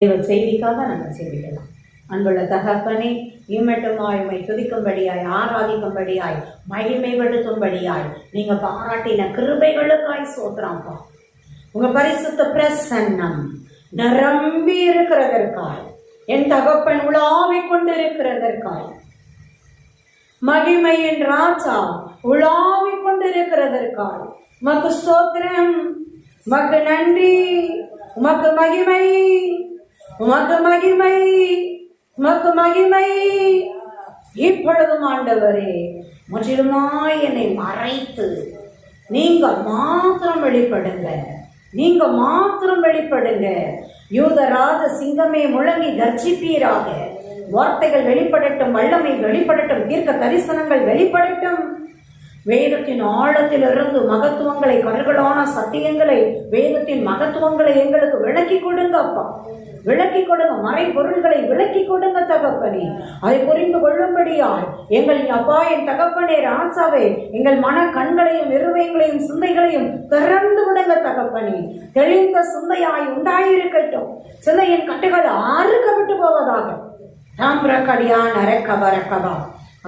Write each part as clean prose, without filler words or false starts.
தேவ செய்திக்காக நாங்கள் செய்திக்கலாம். அன்புள்ள தகப்பனே, இம்மட்டுமாய் உம்மை துதிக்கும்படியாய், ஆராதிக்கும்படியாய், மகிமைப்படுத்தும்படியாய் நீங்க பாராட்டின கிருபைகளுக்காய் சோத்திரம்ப்பா. உங்க பரிசுத்த பிரசன்னம் நிரம்பி இருக்கிறதற்காய், என் தகப்பன் உலாவிக் கொண்டிருக்கிறதற்காய், மகிமையின் ராஜா உலாவிக் கொண்டிருக்கிறதற்காய் உமக்கு ஸ்தோத்திரம், உமக்கு நன்றி, உமக்கு மகிமை, உமக்கு மகிமை, உமக்கு மகிமை. இப்பொழுதும் ஆண்டவரே, முற்றிலுமாய் என்னை மறைத்து நீங்க மாத்திரம் வெளிப்படுங்க, நீங்க மாத்திரம் வெளிப்படுங்க. யூதராஜ சிங்கமே முழங்கி கர்ஜிப்பீராக. வார்த்தைகள் வெளிப்படட்டும், வல்லமை வெளிப்படட்டும், தீர்க்க தரிசனங்கள் வெளிப்படட்டும். வேதத்தின் ஆழத்திலிருந்து மகத்துவங்களை, கருகலான சத்தியங்களை, வேதத்தின் மகத்துவங்களை எங்களுக்கு விளக்கி கொடுங்க அப்பா, விளக்கி கொடுங்க. மறை பொருள்களை விளக்கி கொடுங்க தகப்பனே, அதை புரிந்து கொள்ளும்படியால் எங்கள் அப்பா, என் தகப்பனே ராஜாவே, எங்கள் மன கண்களையும் இருதயங்களையும் சிந்தைகளையும் திறந்து விடுங்க தகப்பனே. தெளிந்த சிந்தையாய் உண்டாயிருக்கட்டும். சிந்தையின் கட்டுகள் ஆறுக்கப்பட்டு போவதாக. தாம்பிரக்கடியான் அரக்கபரக்கபா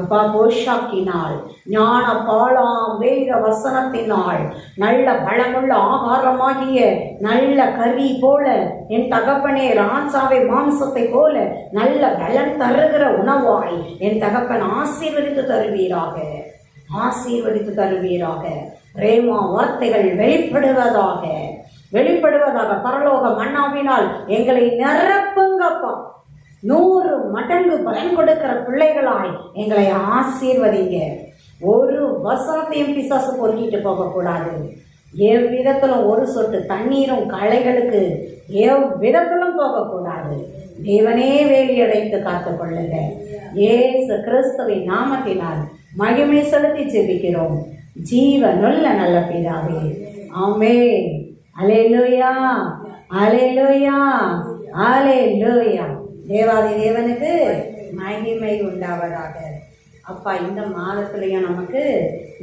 அப்பா, போஷாக்கினால், ஞான பாலாம் வேத வசனத்தினால், நல்ல பலமுள்ள ஆகாரமாகிய நல்ல கறி போல என் தகப்பனே ராஜாவை மாம்சத்தை போல நல்ல பலன் தருகிற உணவாய் என் தகப்பன் ஆசீர்வதித்து தருவீராக, ஆசீர்வதித்து தருவீராக. ரேமா வார்த்தைகள் வெளிப்படுவதாக, வெளிப்படுவதாக. பரலோக மன்னாவினால் எங்களை நிரப்புங்கப்பா. 100 மடங்கு பலன் கொடுக்கிற பிள்ளைகளாய் எங்களை ஆசீர்வதிங்க. ஒரு வசனத்தையும் பிசாசு பொறுக்கிட்டு போகக்கூடாது. எவ்விதத்திலும் ஒரு சொட்டு தண்ணீரும் களைகளுக்கு எவ்விதத்திலும் போகக்கூடாது. தேவனே வேலியடைத்து காத்துக் கொள்ளுங்க. இயேசு கிறிஸ்துவின் நாமத்தினால் மகிமை செலுத்தி ஜெபிக்கிறோம் ஜீவனுள்ள நல்ல பிதாவே, ஆமென். அல்லேலூயா, அல்லேலூயா, அல்லேலூயா. தேவாதி தேவனுக்கு மகிமை உண்டாவதாக. அப்பா, இந்த மாதத்திலையும் நமக்கு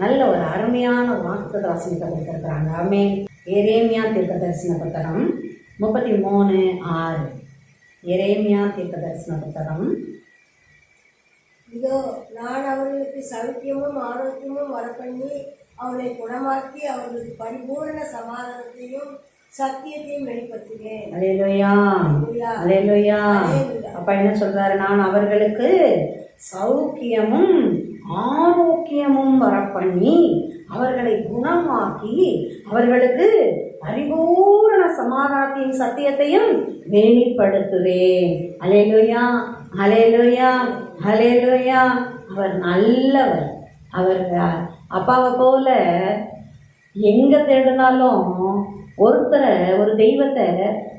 நல்ல ஒரு அருமையான வாக்கு தரிசனத்தை கொடுத்திருக்கிறாங்க. ஆமென். எரேமியா தீர்க்க தரிசன புத்தகம் 33:6. எரேமியா தீர்க்க தரிசன புத்தகம். இதோ நான் அவர்களுக்கு சௌக்கியமும் ஆரோக்கியமும் வரப்பண்ணி அவர்களை குணமாக்கி அவர்களுக்கு பரிபூர்ண சமாதானத்தையும் சத்தியத்தையும் வெளிப்படுத்துகிறேன். அல்லேலூயா, அல்லேலூயா. அப்ப என்ன சொல்றாரு? நான் அவர்களுக்கு சௌக்கியமும் ஆரோக்கியமும் வரப்பண்ணி அவர்களை குணமாக்கி அவர்களுக்கு பரிபூரண சமாதானத்தையும் சத்தியத்தையும் வெளிப்படுத்துவேன். அல்லேலூயா, அல்லேலூயா, அல்லேலூயா. அவர் நல்லவர். அவர் அப்பாவை போல எங்க தேடினாலும் ஒருத்தரை, ஒரு தெய்வத்தை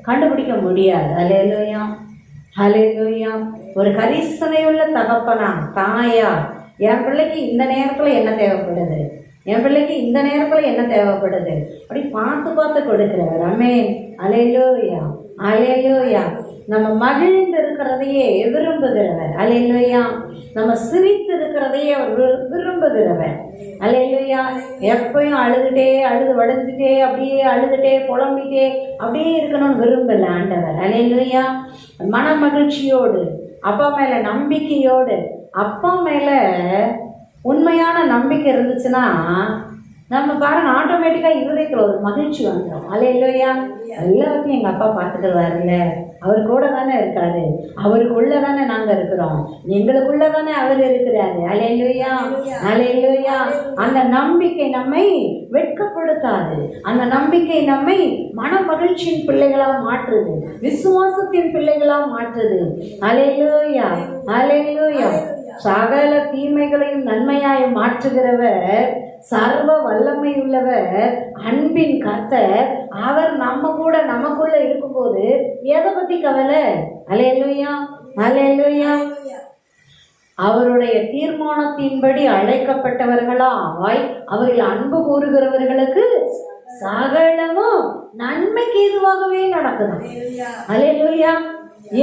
கண்டுபிடிக்க முடியாது. அல்லேலூயா, அல்லேலூயா. ஒரு கரிசனையுள்ள தகப்பனா, தாயா, என் பிள்ளைக்கு இந்த நேரத்தில் என்ன தேவைப்படுது, என் பிள்ளைக்கு இந்த நேரத்தில் என்ன தேவைப்படுது அப்படி பார்த்து பார்த்து கொடுக்கிறவர். ஆமென். அல்லேலூயா, அல்லேலூயா. நம்ம மகிழ்ந்து இருக்கிறதையே விரும்புகிறவர். அல்லேலூயா. நம்ம சிரித்து இருக்கிறதையே அவர் விரும்புகிறவர். அல்லேலூயா. எப்பயும் அழுதுட்டே, அழுது வடைஞ்சிட்டே, அப்படியே அழுதுட்டே, புலம்பிட்டே அப்படியே இருக்கணும்னு விரும்பல ஆண்டவர். அல்லேலூயா. மன மகிழ்ச்சியோடு, அப்பா மேல நம்பிக்கையோடு, அப்பா மேல உண்மையான நம்பிக்கை இருந்துச்சுன்னா நம்ம பாருங்க, ஆட்டோமேட்டிக்காக இருதயத்தில் ஒரு மகிழ்ச்சி வந்துடும். அல்லேலூயா. எல்லாத்தையும் எங்கள் அப்பா பார்த்துக்குவாருல்ல, அவர் கூட தானே இருக்காரு, அவருக்குள்ள தானே நாங்கள் இருக்கிறோம், எங்களுக்குள்ள தானே அவர் இருக்கிறாரு. அல்லேலூயா, அல்லேலூயா. அந்த நம்பிக்கை நம்மை வெட்கப்படுத்தாது. அந்த நம்பிக்கை நம்மை மன மகிழ்ச்சியின் பிள்ளைகளாக மாற்றுது, விசுவாசத்தின் பிள்ளைகளாக மாற்றுது. அல்லேலூயா, அல்லேலூயா. சகல தீமைகளையும் நன்மையாய் மாற்றுகிறவர், சர்வ வல்லமை உள்ளவர், அன்பின் கர்த்தர். அவர் நம்ம கூட, நமக்குள்ள இருக்கும்போது எதை பத்தி கவலை? அல்லேலூயா, அல்லேலூயா. அவருடைய தீர்மானத்தின்படி அழைக்கப்பட்டவர்களாய் அவர்கள் அன்பு கூறுகிறவர்களுக்கு சகலமும் நன்மைக்கு ஏதுவாகவே நடக்குதான். அல்லேலூயா.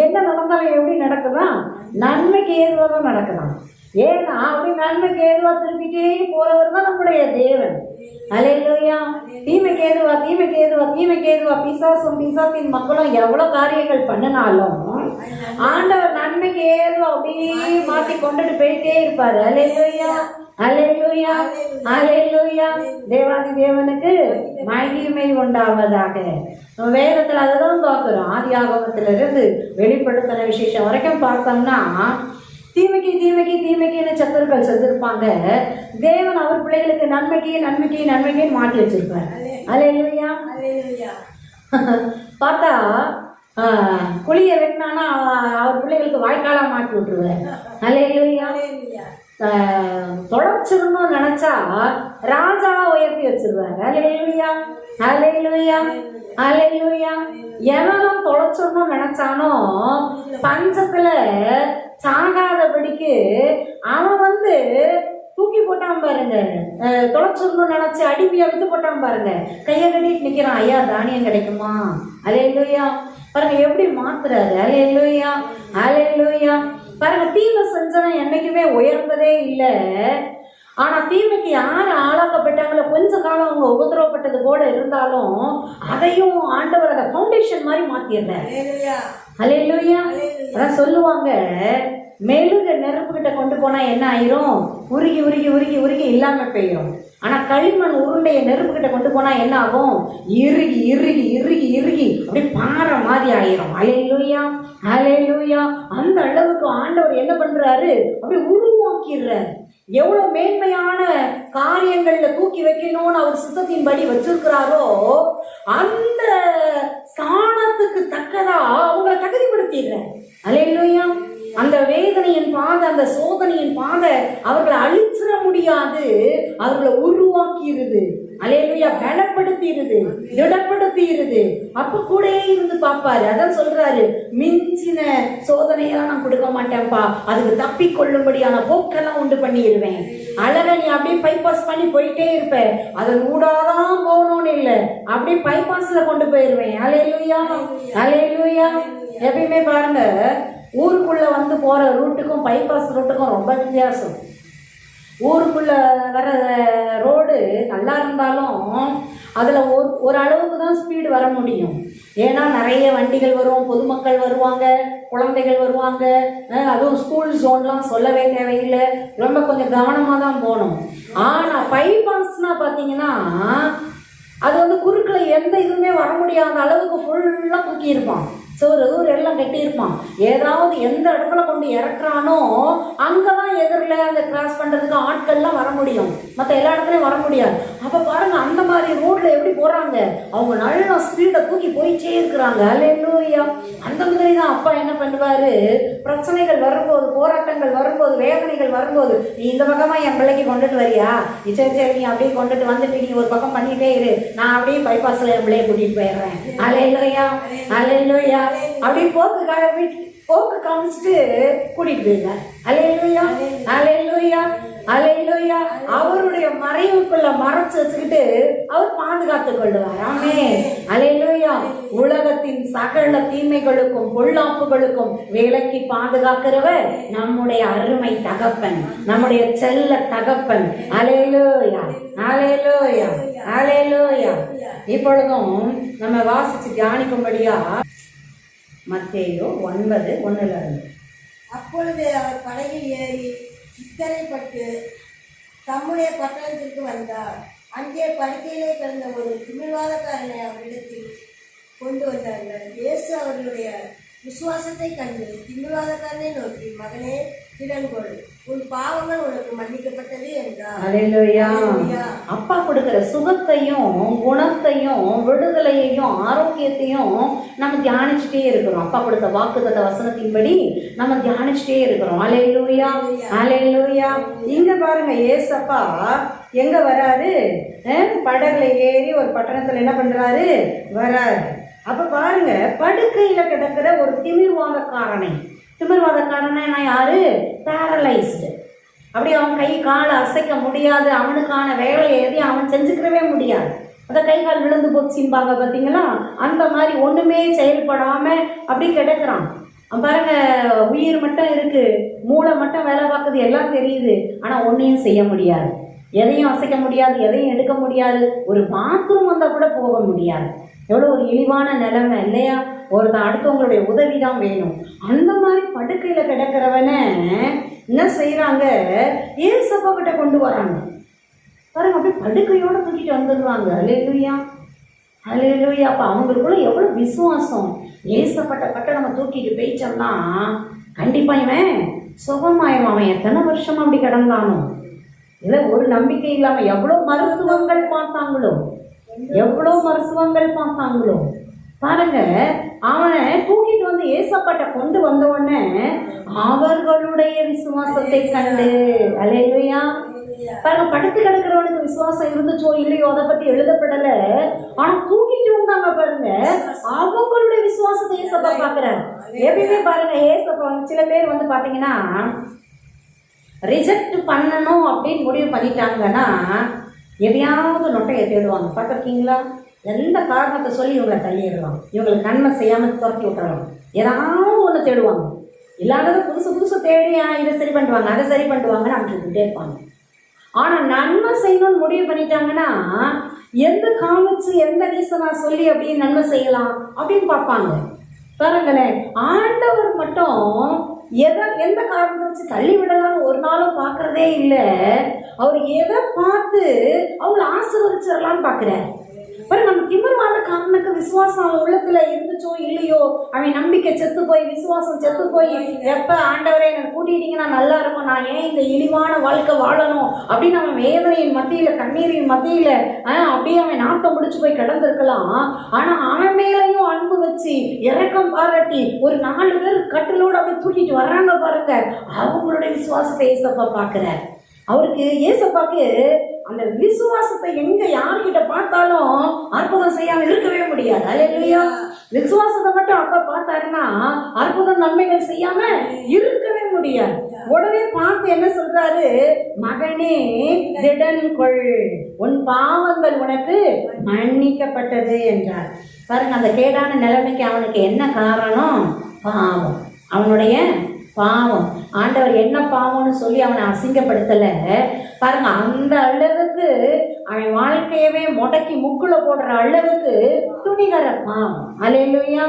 என்ன நடந்தாலும் எப்படி நடக்குதான்? நன்மைக்கு ஏதுவாக நடக்கலாம். ஏன்னா அப்படி நன்மைக்கு ஏதுவா திருப்பிட்டே போறவர் தான் நம்முடைய தேவன். அல்லேலூயா. தீமைக்கு ஏதுவா பிசாசின் மக்களும் எவ்வளவு காரியங்கள் பண்ணினாலும் ஆண்டவர் நன்மைக்கு ஏதுவா அப்படியே மாத்தி கொண்டுட்டு போயிட்டே இருப்பாரு. அல்லேலூயா, அல்லேலூயா, அல்லேலூயா. தேவாதி தேவனுக்கு மகிமை உண்டாவதாக. வேதத்துல அதுதான் பார்க்கிறோம். ஆதியாகமத்திலிருந்து வெளிப்படுத்தின விசேஷம் வரைக்கும் பார்த்தோம்னா தீமைக்குன்னு சத்துருக்கள் செஞ்சிருப்பாங்க. தேவன் அவர் பிள்ளைகளுக்கு நன்மைக்கு மாற்றி வச்சிருப்பாரு. அல்லேலூயா. பார்த்தா குழிய வெட்டினானா அவர் பிள்ளைகளுக்கு வாய்க்காலா மாற்றி விட்டுருவார். அல்லேலூயா. தொலைச்சிடணும்னு நினைச்சா ராஜாவா உயர்த்தி வச்சிருவாரு. அல்லேலூயா, அல்லேலூயா, அல்லேலூயா. எவனும் தொலைச்சிடணும்னு நினைச்சானோ பஞ்சத்துல சாகாதபடிக்கு அவன் தூக்கி போட்டான் பாருங்க. தொலைச்சிடணும்னு நினைச்சு அடிமையா வித்து போட்டான் பாருங்க. கையை கட்டிட்டு நிக்கிறான். ஐயா தானியம் கிடைக்குமா? அல்லேலூயா. பாருங்க எப்படி மாத்துறாரு. அல்லேலூயா, அல்லேலூயா. பாருங்க தீமை செஞ்சவன் என்னைக்குமே உயர்ந்ததே இல்லை. ஆனா தீமைக்கு யாரு ஆளாக்கப்பட்டாங்களோ கொஞ்ச காலம் அவங்க உபதிரவப்பட்டது கூட இருந்தாலும் அதையும் ஆண்டவர் அதை ஃபவுண்டேஷன் மாதிரி மாத்திடுறாரு. அல்லேலூயா. அதான் சொல்லுவாங்க, மெழுகு நெருப்புகிட்ட கொண்டு போனா என்ன ஆயிரும்? உருகி உருகி உருகி உருகி இல்லாம பெய்யும். ஆனா களிமண் உருண்டைய நெருப்புகிட்ட கொண்டு போனா என்ன ஆகும்? இறுகி இறுகி இறுகி இறுகி அப்படியே பாறை மாதிரி ஆயிரும். அல்லேலூயா, அல்லேலூயா. அந்த அளவுக்கு ஆண்டவர் என்ன பண்றாரு? அப்படியே உருவாக்கிடுறாரு. எவ்வளவு மேன்மையான காரியங்கள்ல தூக்கி வைக்கணும்னு அவர் சித்தத்தின்படி வச்சிருக்கிறாரோ அந்த ஸ்தானத்துக்கு தக்கதா அவங்களை தகுதிப்படுத்திடுறார். அல்லேலூயா. அந்த வேதனையின் பாதை, அந்த சோதனையின் பாதை அவர்களை அழிச்சிட முடியாது, அவர்களை உருவாக்கிடுது. அல்லேலூயா. பலப்படுத்திடுது, திடப்படுத்திடுது. அப்ப கூட இருந்து பாப்பாரு. அதான் சொல்றாரு, மிஞ்சின சோதனையெல்லாம் நான் கொடுக்க மாட்டேன்ப்பா, அதுக்கு தப்பி கொள்ளும்படியான போக்கெல்லாம் உண்டு பண்ணிடுவேன். அழகா நீ அப்படியே பைபாஸ் பண்ணி போயிட்டே இருப்ப, அதன் ஊடாதான் போகணும்னு இல்லை, அப்படியே பைபாஸ்ல கொண்டு போயிடுவேன். அல்லேலூயா, அல்லேலூயா. எப்பயுமே பாருங்க, ஊருக்குள்ள போற ரூட்டுக்கும் பைபாஸ் ரூட்டுக்கும் ரொம்ப வித்தியாசம். ஊருக்குள்ள வர ரோடு நல்லா இருந்தாலும் அதுல ஒரு அளவுக்கு தான் ஸ்பீடு வர முடியும். ஏன்னா நிறைய வண்டிகள் வரும், பொதுமக்கள் வருவாங்க, குழந்தைகள் வருவாங்க. அதுவும் ஸ்கூல் ஜோன்லாம் சொல்லவே தேவையில்லை, ரொம்ப கொஞ்சம் கவனமாக தான் போகணும். ஆனால் பைபாஸ்னா பார்த்தீங்கன்னா அது குறுக்கில் எந்த இதுவுமே வர முடியாத அளவுக்கு ஃபுல்லாக தூக்கி இருப்பான். சோறு எல்லாம் கட்டியிருப்பான். ஏதாவது எந்த இடத்துல கொண்டு இறக்குறானோ அங்கதான் எதிரில் அந்த கிராஸ் பண்றதுக்கு ஆட்கள்லாம் வர முடியும், மற்ற எல்லா இடத்துலையும் வர முடியாது. அப்ப பாருங்க அந்த மாதிரி ரோட்ல எப்படி போறாங்க, அவங்க நல்ல ஸ்பீடை தூக்கி போயிட்டே இருக்கிறாங்க. அல்லேலூயா. அந்த மாதிரி தான் அப்பா என்ன பண்ணுவாரு, பிரச்சனைகள் வரும்போது, போராட்டங்கள் வரும்போது, வேதனைகள் வரும்போது, நீ இந்த பக்கமா என் பிள்ளைக்கு கொண்டுட்டு வரியா, சரி சரி நீ அப்படியே கொண்டுட்டு வந்துட்டு நீ ஒரு பக்கம் பண்ணிட்டே இரு, நான் அப்படியே பைபாஸ்ல என் பிள்ளைய கூட்டிட்டு போயிடுறேன். அல்லேலூயா, அல்லேலூயா. அப்படியே போக்கு காமிச்சிட்டு கூட்டிட்டு போயிருந்தார். அல்லேலூயா, அல்லேலூயா, அல்லேலூயா. அவருடைய மறைவுக்குள்ள மறைச்சு வச்சுக்கிட்டு அவர் பாதுகாத்துக் கொள்ளுவார். ஆமென். அல்லேலூயா. உலகத்தின் சகல தீமைகளுக்கும் பொல்லாப்புகளுக்கும் விலக்கி பாதுகாக்கிறவர் நம்முடைய அருமை தகப்பன், நம்முடைய செல்ல தகப்பன். அல்லேலூயா, அல்லேலூயா, அல்லேலூயா. இப்பொழுதும் நம்ம வாசிச்சு தியானிக்கும்படியா மத்தேயு 9:1. அப்பொழுது அவர் படகில் ஏறி சித்தரைப்பட்டு தம்முடைய பட்டணத்திற்கு வந்தார். அங்கே படுக்கையிலே கிடந்த ஒரு திமிர்வாதக்காரனை அவரிடத்தில் கொண்டு வந்தார்கள். இயேசு அவர்களுடைய விசுவாசத்தை கண்டு திமிர்வாதக்காரனை நோக்கி, மகனே திடன்கொள், உன் பாவங்கள் உனக்கு மன்னிக்கப்பட்டது என்றார். அல்லேலூயா. அப்பா கொடுக்கிற சுகத்தையும் குணத்தையும் விடுதலையையும் ஆரோக்கியத்தையும் நம்ம தியானிச்சுட்டே இருக்கிறோம். அப்பா கொடுத்த வாக்குத்தத்த வசனத்தின்படி நம்ம தியானிச்சுட்டே இருக்கிறோம். அல்லேலூயா, அல்லேலூயா. இங்க பாருங்க, ஏசப்பா எங்க வராரு, படகுல ஏறி ஒரு பட்டணத்துல என்ன பண்றாரு, வராரு. அப்ப பாருங்க, படுக்கையில கிடக்கிற ஒரு திமிர்வாதக்காரனை யாரு, பேரலைஸ்டு. அப்படி அவன் கை காலை அசைக்க முடியாது, அவனுக்கான வேலையை எதையும் அவன் செஞ்சுக்கிறவே முடியாது. அந்த கை கால் விழுந்து போச்சும்பாங்க பார்த்தீங்களா, அந்த மாதிரி ஒண்ணுமே செயல்படாம அப்படி கிடக்குறான். பாருங்க, உயிர் மட்டும் இருக்கு, மூளை மட்டும் வேலை பார்க்குது, எல்லாம் தெரியுது, ஆனா ஒன்னையும் செய்ய முடியாது, எதையும் அசைக்க முடியாது, எதையும் எடுக்க முடியாது, ஒரு பாத்ரூம் வந்தா கூட போக முடியாது. எவ்வளோ ஒரு இழிவான நிலைமை இல்லையா? ஒருத்தன் அடுத்தவங்களுடைய உதவி தான் வேணும். அந்த மாதிரி படுக்கையில கிடக்கிறவன என்ன செய்யறாங்க, ஏசப்பா கிட்ட கொண்டு வராங்க. பாருங்க, அப்படியே படுக்கையோட தூக்கிட்டு வந்துடுவாங்க. அல்லேலூயா, அல்லேலூயா. அப்ப அவங்களுக்குள்ள எவ்வளவு விசுவாசம். ஏசப்பட்ட நம்ம தூக்கிட்டு போயிட்டோம்னா கண்டிப்பா இவன் சுகமாயிடும். அவன் எத்தனை வருஷமா அப்படி கிடந்தானோ, இல்லை ஒரு நம்பிக்கை இல்லாம எவ்வளோ மருத்துவங்கள் பார்த்தாங்களோ, எவ்வளோ மருத்துவங்கள் பார்த்தாங்களோ. பாருங்க, அவனை தூக்கிட்டு வந்து ஏசப்பாட்ட கொண்டு வந்த உடனே அவர்களுடைய விசுவாசத்தை கண்டு, அல்லேலூயா. பாருங்க, படுத்து கிடக்கிறவனுக்கு விசுவாசம் இருந்துச்சோ இல்லையோ அதை பத்தி எழுதப்படல, ஆனா தூக்கிட்டு வந்தாங்க பாருங்க, அவங்களுடைய விசுவாசத்தை ஏசப்பா பாக்குறாரு. எப்பயுமே பாருங்க, ஏசப்பா சில பேர் வந்து பாத்தீங்கன்னா ரிஜெக்ட் பண்ணணும் அப்படின்னு முடிவு பண்ணிட்டாங்கன்னா எதையாவது நொட்டையை தேடுவாங்க. பார்த்துருக்கீங்களா? எந்த காரணத்தை சொல்லி இவங்களை தள்ளிடலாம், இவங்களுக்கு நன்மை செய்யாமல் துரத்தி விட்டுறலாம், ஏதாவது ஒன்று தேடுவாங்க. இல்லாததை புதுசு புதுசு தேடி இதை சரி பண்ணுவாங்க, அதை சரி பண்ணுவாங்கன்னு அனுப்பிச்சுட்டே இருப்பாங்க. ஆனால் நன்மை செய்யணும்னு முடிவு பண்ணிட்டாங்கன்னா எந்த காமிச்சு எந்த ரீசனா சொல்லி அப்படின்னு நன்மை செய்யலாம் அப்படின்னு பார்ப்பாங்க. பாருங்களேன், ஆண்டவர் மட்டும் எந்த காரணத்தை வச்சு தள்ளி விடலாம்னு ஒரு நாளும் பார்க்கறதே இல்லை. அவர் எதை பார்த்து அவங்கள ஆசீர்வதிச்சிடலான்னு பார்க்குறாரு. பாருங்க, நம்ம திமிர்வாத காரணக்கு விசுவாசம் அவன் உள்ளத்துல இருந்துச்சோ இல்லையோ, அவன் நம்பிக்கை செத்து போய் விசுவாசம் செத்து போய் எப்ப ஆண்டவரே என்னை கூட்டிட்டீங்கன்னா நல்லா இருக்கும், நான் ஏன் இந்த இழிவான வாழ்க்கை வாழணும் அப்படின்னு அவன் வேதனையின் மத்தியில கண்ணீரின் மத்தியில அப்படியே அவன் நாட்டம் முடிச்சு போய் கிடந்திருக்கலாம். ஆனா அவன் மேலையும் அன்பு வச்சு இறக்கம் பாராட்டி ஒரு 4 பேர் கட்டிலோடு அப்படியே தூக்கிட்டு வர்றாங்க பாருங்க. அவங்களுடைய விசுவாசத்தை ஏசப்பா பார்க்கிறார். அவருக்கு ஏசப்பாக்கு அந்த விசுவாசத்தை எங்க யார்கிட்ட பார்த்தாலும் அற்புதம் செய்யாம இருக்கவே முடியாது. அல்லேலூயா. விசுவாசத்தை மட்டும் அப்ப பார்த்தாருன்னா அற்புதம் நன்மைகள் செய்யாம இருக்கவே முடியாது. உடனே பார்த்து என்ன சொல்றாரு, மகனே திடன் கொள், உன் பாவங்கள் உனக்கு மன்னிக்கப்பட்டது என்றார். பாருங்க, அந்த கேடான நிலைமைக்கு அவனுக்கு என்ன காரணம்? பாவம். அவனுடைய பாவம். ஆண்டவர் என்ன பாவம்னு சொல்லி அவனை அசிங்கப்படுத்தல. பாருங்க, அந்த அளவுக்கு அவன் வாழ்க்கையவே முடக்கி முக்குல போடுற அளவுக்கு துணிகர பாவம். அல்லேலூயா.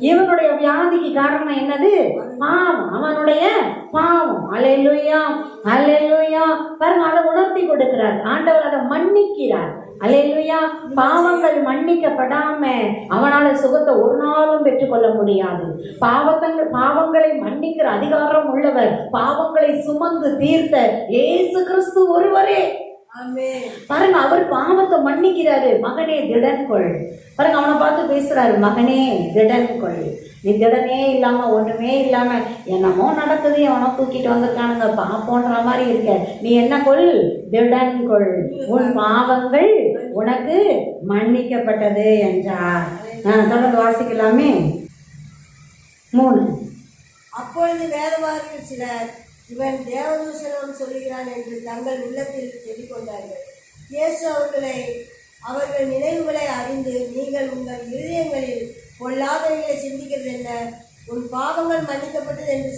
இவனுடைய வியாதிக்கு காரணம் என்னது? பாவம். அவனுடைய பாவம். அல்லேலூயா, அல்லேலூயா. பாருங்க, அதை உணர்த்தி கொடுக்கிறார் ஆண்டவர், அதை மன்னிக்கிறார். அல்லேலூயா. பாவங்கள் மன்னிக்கப்படாம அவனால சுகத்தை ஒரு நாளும் பெற்றுக்கொள்ள முடியாது. பாவங்களை மன்னிக்கிற அதிகாரம் உள்ளவர், பாவங்களை சுமந்து தீர்த்த இயேசு கிறிஸ்து ஒருவரே. பாருங்க, அவர் பாவத்தை மன்னிக்கிறாரு. மகனே திடன் கொள். பாருங்க, அவனை பார்த்து பேசுறாரு, மகனே திடன் கொள். நீ திடனே இல்லாம ஒண்ணுமே இல்லாம என்னமோ நடக்குது, எவனோ தூக்கிட்டு வந்திருக்கானுங்க பாப்போன்ற மாதிரி இருக்க, நீ என்ன கொள்? திடன் கொள், உன் பாவங்கள் உனக்கு மன்னிக்கப்பட்டது என்றார். தொடர்ந்து வாசிக்கலாமே. 3. அப்பொழுது வேதவாதிகள் சிலர், இவன் தேவதூஷணம் சொல்லுகிறான் என்று தங்கள் உள்ளத்தில் சொல்லிக் கொண்டார்கள். இயேசு அவர்கள் நினைவுகளை அறிந்து, நீங்கள் உங்கள் இருதயங்களில் பொல்லாதவைகளை சிந்திக்கிறது என்ன? உன் பாவங்கள் மன்னிக்கப்பட்டது என்று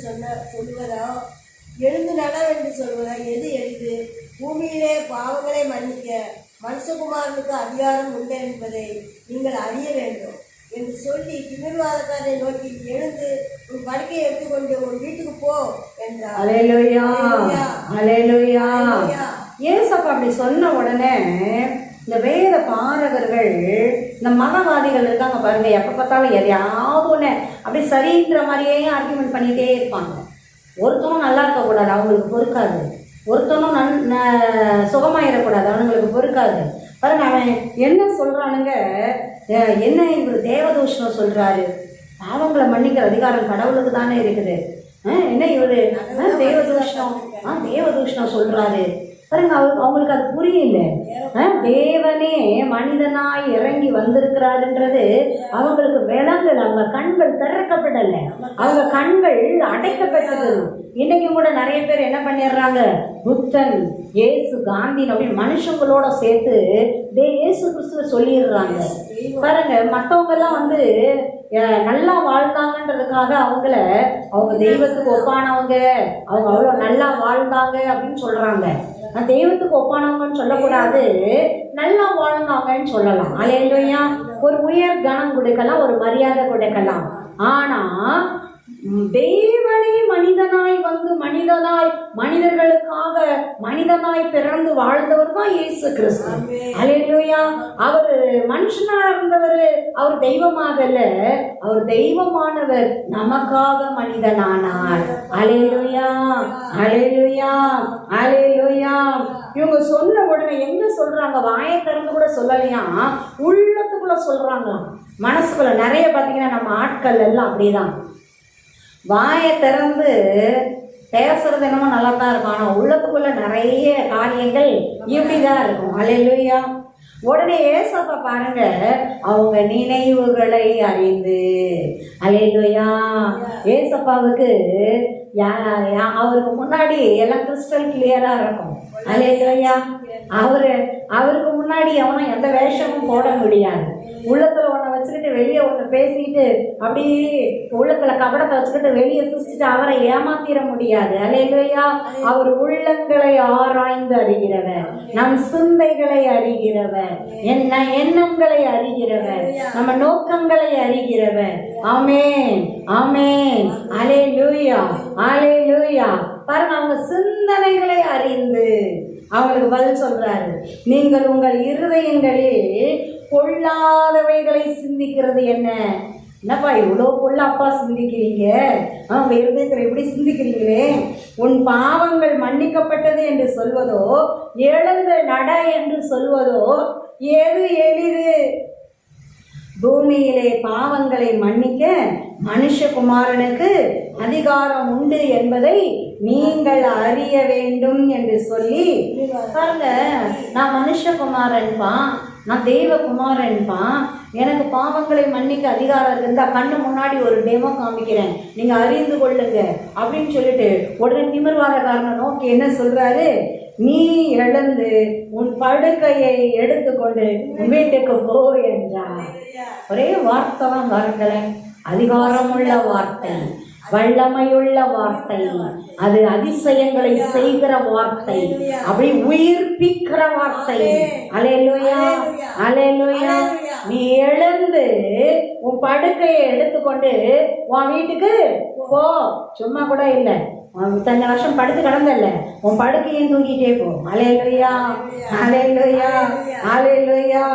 சொல்லுவதோ, எழுந்து நடவென்று சொல்வதோ எது எளிது? பூமியிலே பாவங்களை மன்னிக்க மனுஷகுமாரனுக்கு அதிகாரம் உண்டு என்பதை நீங்கள் அறிய வேண்டும் என்று சொல்லி திமிர்வாதக்காரனை நோக்கி, எழுந்து உன் படுக்கையை எடுத்துக்கொண்டு உன் வீட்டுக்கு போ என்றார். அல்லேலூயா, அல்லேலூயா. ஏசப்பா அப்படி சொன்ன உடனே இந்த வேத பாரகர்கள், இந்த மதவாதிகள் இருக்காங்க பாருங்க, எப்போ பார்த்தாலும் எதையாவது ஒன்று அப்படி சரின்ற மாதிரியே ஆர்கியூமெண்ட் பண்ணிகிட்டே இருப்பாங்க. ஒருத்தனும் நல்லா இருக்கக்கூடாது, அவங்களுக்கு பொறுக்காது. ஒருத்தனும் சுகமாயிடக்கூடாது, அவனுங்களுக்கு பொறுக்காது. பாருங்க, அவன் என்ன சொல்கிறானுங்க, என்ன இவர் தேவதூஷணம் சொல்கிறாரு, பாவங்களை மன்னிக்கிற அதிகாரம் கடவுளுக்கு தானே இருக்குது, என்ன இவர் தேவதூஷணம் சொல்கிறாரு. பாருங்க, அவங்களுக்கு அது புரியல. தேவனே மனிதனாய் இறங்கி வந்திருக்கிறாருன்றது அவங்களுக்கு விளங்கல. அவங்க கண்கள் திறக்கப்படலை, அவங்க கண்கள் அடைக்கப்பட்டது. இன்னைக்கும் கூட நிறைய பேர் என்ன பண்ணிடுறாங்க, புத்தன், இயேசு, காந்தி அப்படின்னு மனுஷங்களோட சேர்த்து இயேசு கிறிஸ்துவ சொல்லிடுறாங்க. பாருங்க, மற்றவங்க எல்லாம் வந்து நல்லா வாழ்ந்தாங்கன்றதுக்காக அவங்க தெய்வத்துக்கு ஒப்பானவங்க, அவங்க அவ்வளோ நல்லா வாழ்ந்தாங்க அப்படின்னு சொல்றாங்க. தெய்வத்துக்கு ஒப்பானவங்கன்னு சொல்லக்கூடாது, நல்லா வாழ்ந்தாங்கன்னு சொல்லலாம். அல்லேலூயா. ஒரு உயர் கனம் கொடுக்கலாம், ஒரு மரியாதை கொடுக்கலாம். ஆனா தேவனே மனிதனாய் வந்து மனிதர்களுக்காக மனிதனாய் பிறந்து வாழ்ந்தவர் தான் இயேசு கிறிஸ்து. அல்லேலூயா. அவர் மனுஷனா இருந்தவர், அவர் தெய்வமாகல, அவர் தெய்வமானவர் நமக்காக மனிதனானார். அல்லேலூயா, அல்லேலூயா, அல்லேலூயா. இவங்க சொன்ன உடனே எங்க சொல்றாங்க? வாயை திறந்து கூட சொல்லலையா, உள்ளத்துக்குள்ள சொல்றாங்க. மனசுக்குள்ள நிறைய பார்த்தீங்கன்னா நம்ம ஆட்கள் எல்லாம் அப்படிதான், வாயை திறந்து பேசுறது என்னமோ நல்லா தான் இருக்கும், ஆனால் உள்ளத்துக்குள்ள நிறைய காரியங்கள் இப்படிதான் இருக்கும். அல்லேலூயா. உடனே ஏசப்பா பாருங்க, அவங்க நினைவுகளை அறிந்து. அல்லேலூயா. ஏசப்பாவுக்கு அவருக்கு முன்னாடி எல்லாம் கிறிஸ்டல் கிளியரா இருக்கும். அல்லேலூயா. அவருக்கு முன்னாடி அவனும் எந்த வேஷமும் போட முடியாது. உள்ளத்துல ஒன்றை வச்சுக்கிட்டு வெளியே ஒன்று பேசிட்டு அப்படி உள்ளத்துல கபடத்தை வச்சுக்கிட்டு வெளியே சிரிச்சுட்டு அவரை ஏமாத்திர முடியாது. அல்லேலூயா. அவர் உள்ளங்களை ஆராய்ந்து அறிகிறவர், நம் சிந்தைகளை அறிகிறவர், எண்ணங்களை அறிகிறவர், நம்ம நோக்கங்களை அறிகிறவர். ஆமென், ஆமென். அல்லேலூயா, அல்லேலூயா. பாருங்க, அவங்க சிந்தனைகளை அறிந்து அவங்களுக்கு பதில் சொல்றாரு. நீங்கள் உங்கள் இருதயங்களில் பொல்லாதவைகளை சிந்திக்கிறது என்ன? என்னப்பா இவ்வளோ பொல்லாப்பா சிந்திக்கிறீங்க? அவங்க இருதயத்தில் எப்படி சிந்திக்கிறீங்களே? உன் பாவங்கள் மன்னிக்கப்பட்டது என்று சொல்வதோ, எழுந்து நட என்று சொல்வதோ எது எளிது? பூமியிலே பாவங்களை மன்னிக்க மனுஷகுமாரனுக்கு அதிகாரம் உண்டு என்பதை நீங்கள் அறிய வேண்டும் என்று சொல்லி பாருங்க, நான் மனுஷகுமாரன்பா, நான் தெய்வகுமாரன்பா, எனக்கு பாவங்களை மன்னிக்க அதிகாரம் இருந்தா கண்ணு முன்னாடி ஒரு டெமோ காமிக்கிறேன், நீங்க அறிந்து கொள்ளுங்க அப்படின்னு சொல்லிட்டு உடனே திமிர்வாதக்காரனை நோக்கி என்ன சொல்றாரு? நீ எழுந்து உன் படுக்கையை எடுத்துக்கொண்டு உன் வீட்டுக்கு போ என்றார். ஒரே வார்த்தை தான் பாருங்களேன், அதிகாரமுள்ள வார்த்தை, வல்லமையுள்ள வார்த்தை, அது அதிசயங்களை செய்கிற வார்த்தை, அப்படி உயிர்ப்பிக்கிற வார்த்தை. அல்லேலூயா, அல்லேலூயா. நீ எழுந்து உன் படுக்கையை எடுத்துக்கொண்டு உன் வீட்டுக்கு போ. சும்மா கூட இல்லை, இத்தனை வருஷம் படுத்து கிடந்தல்ல, உன் படுக்கையும் தூக்கிட்டே போ. அல்லேலூயா, அல்லேலூயா, அல்லேலூயா.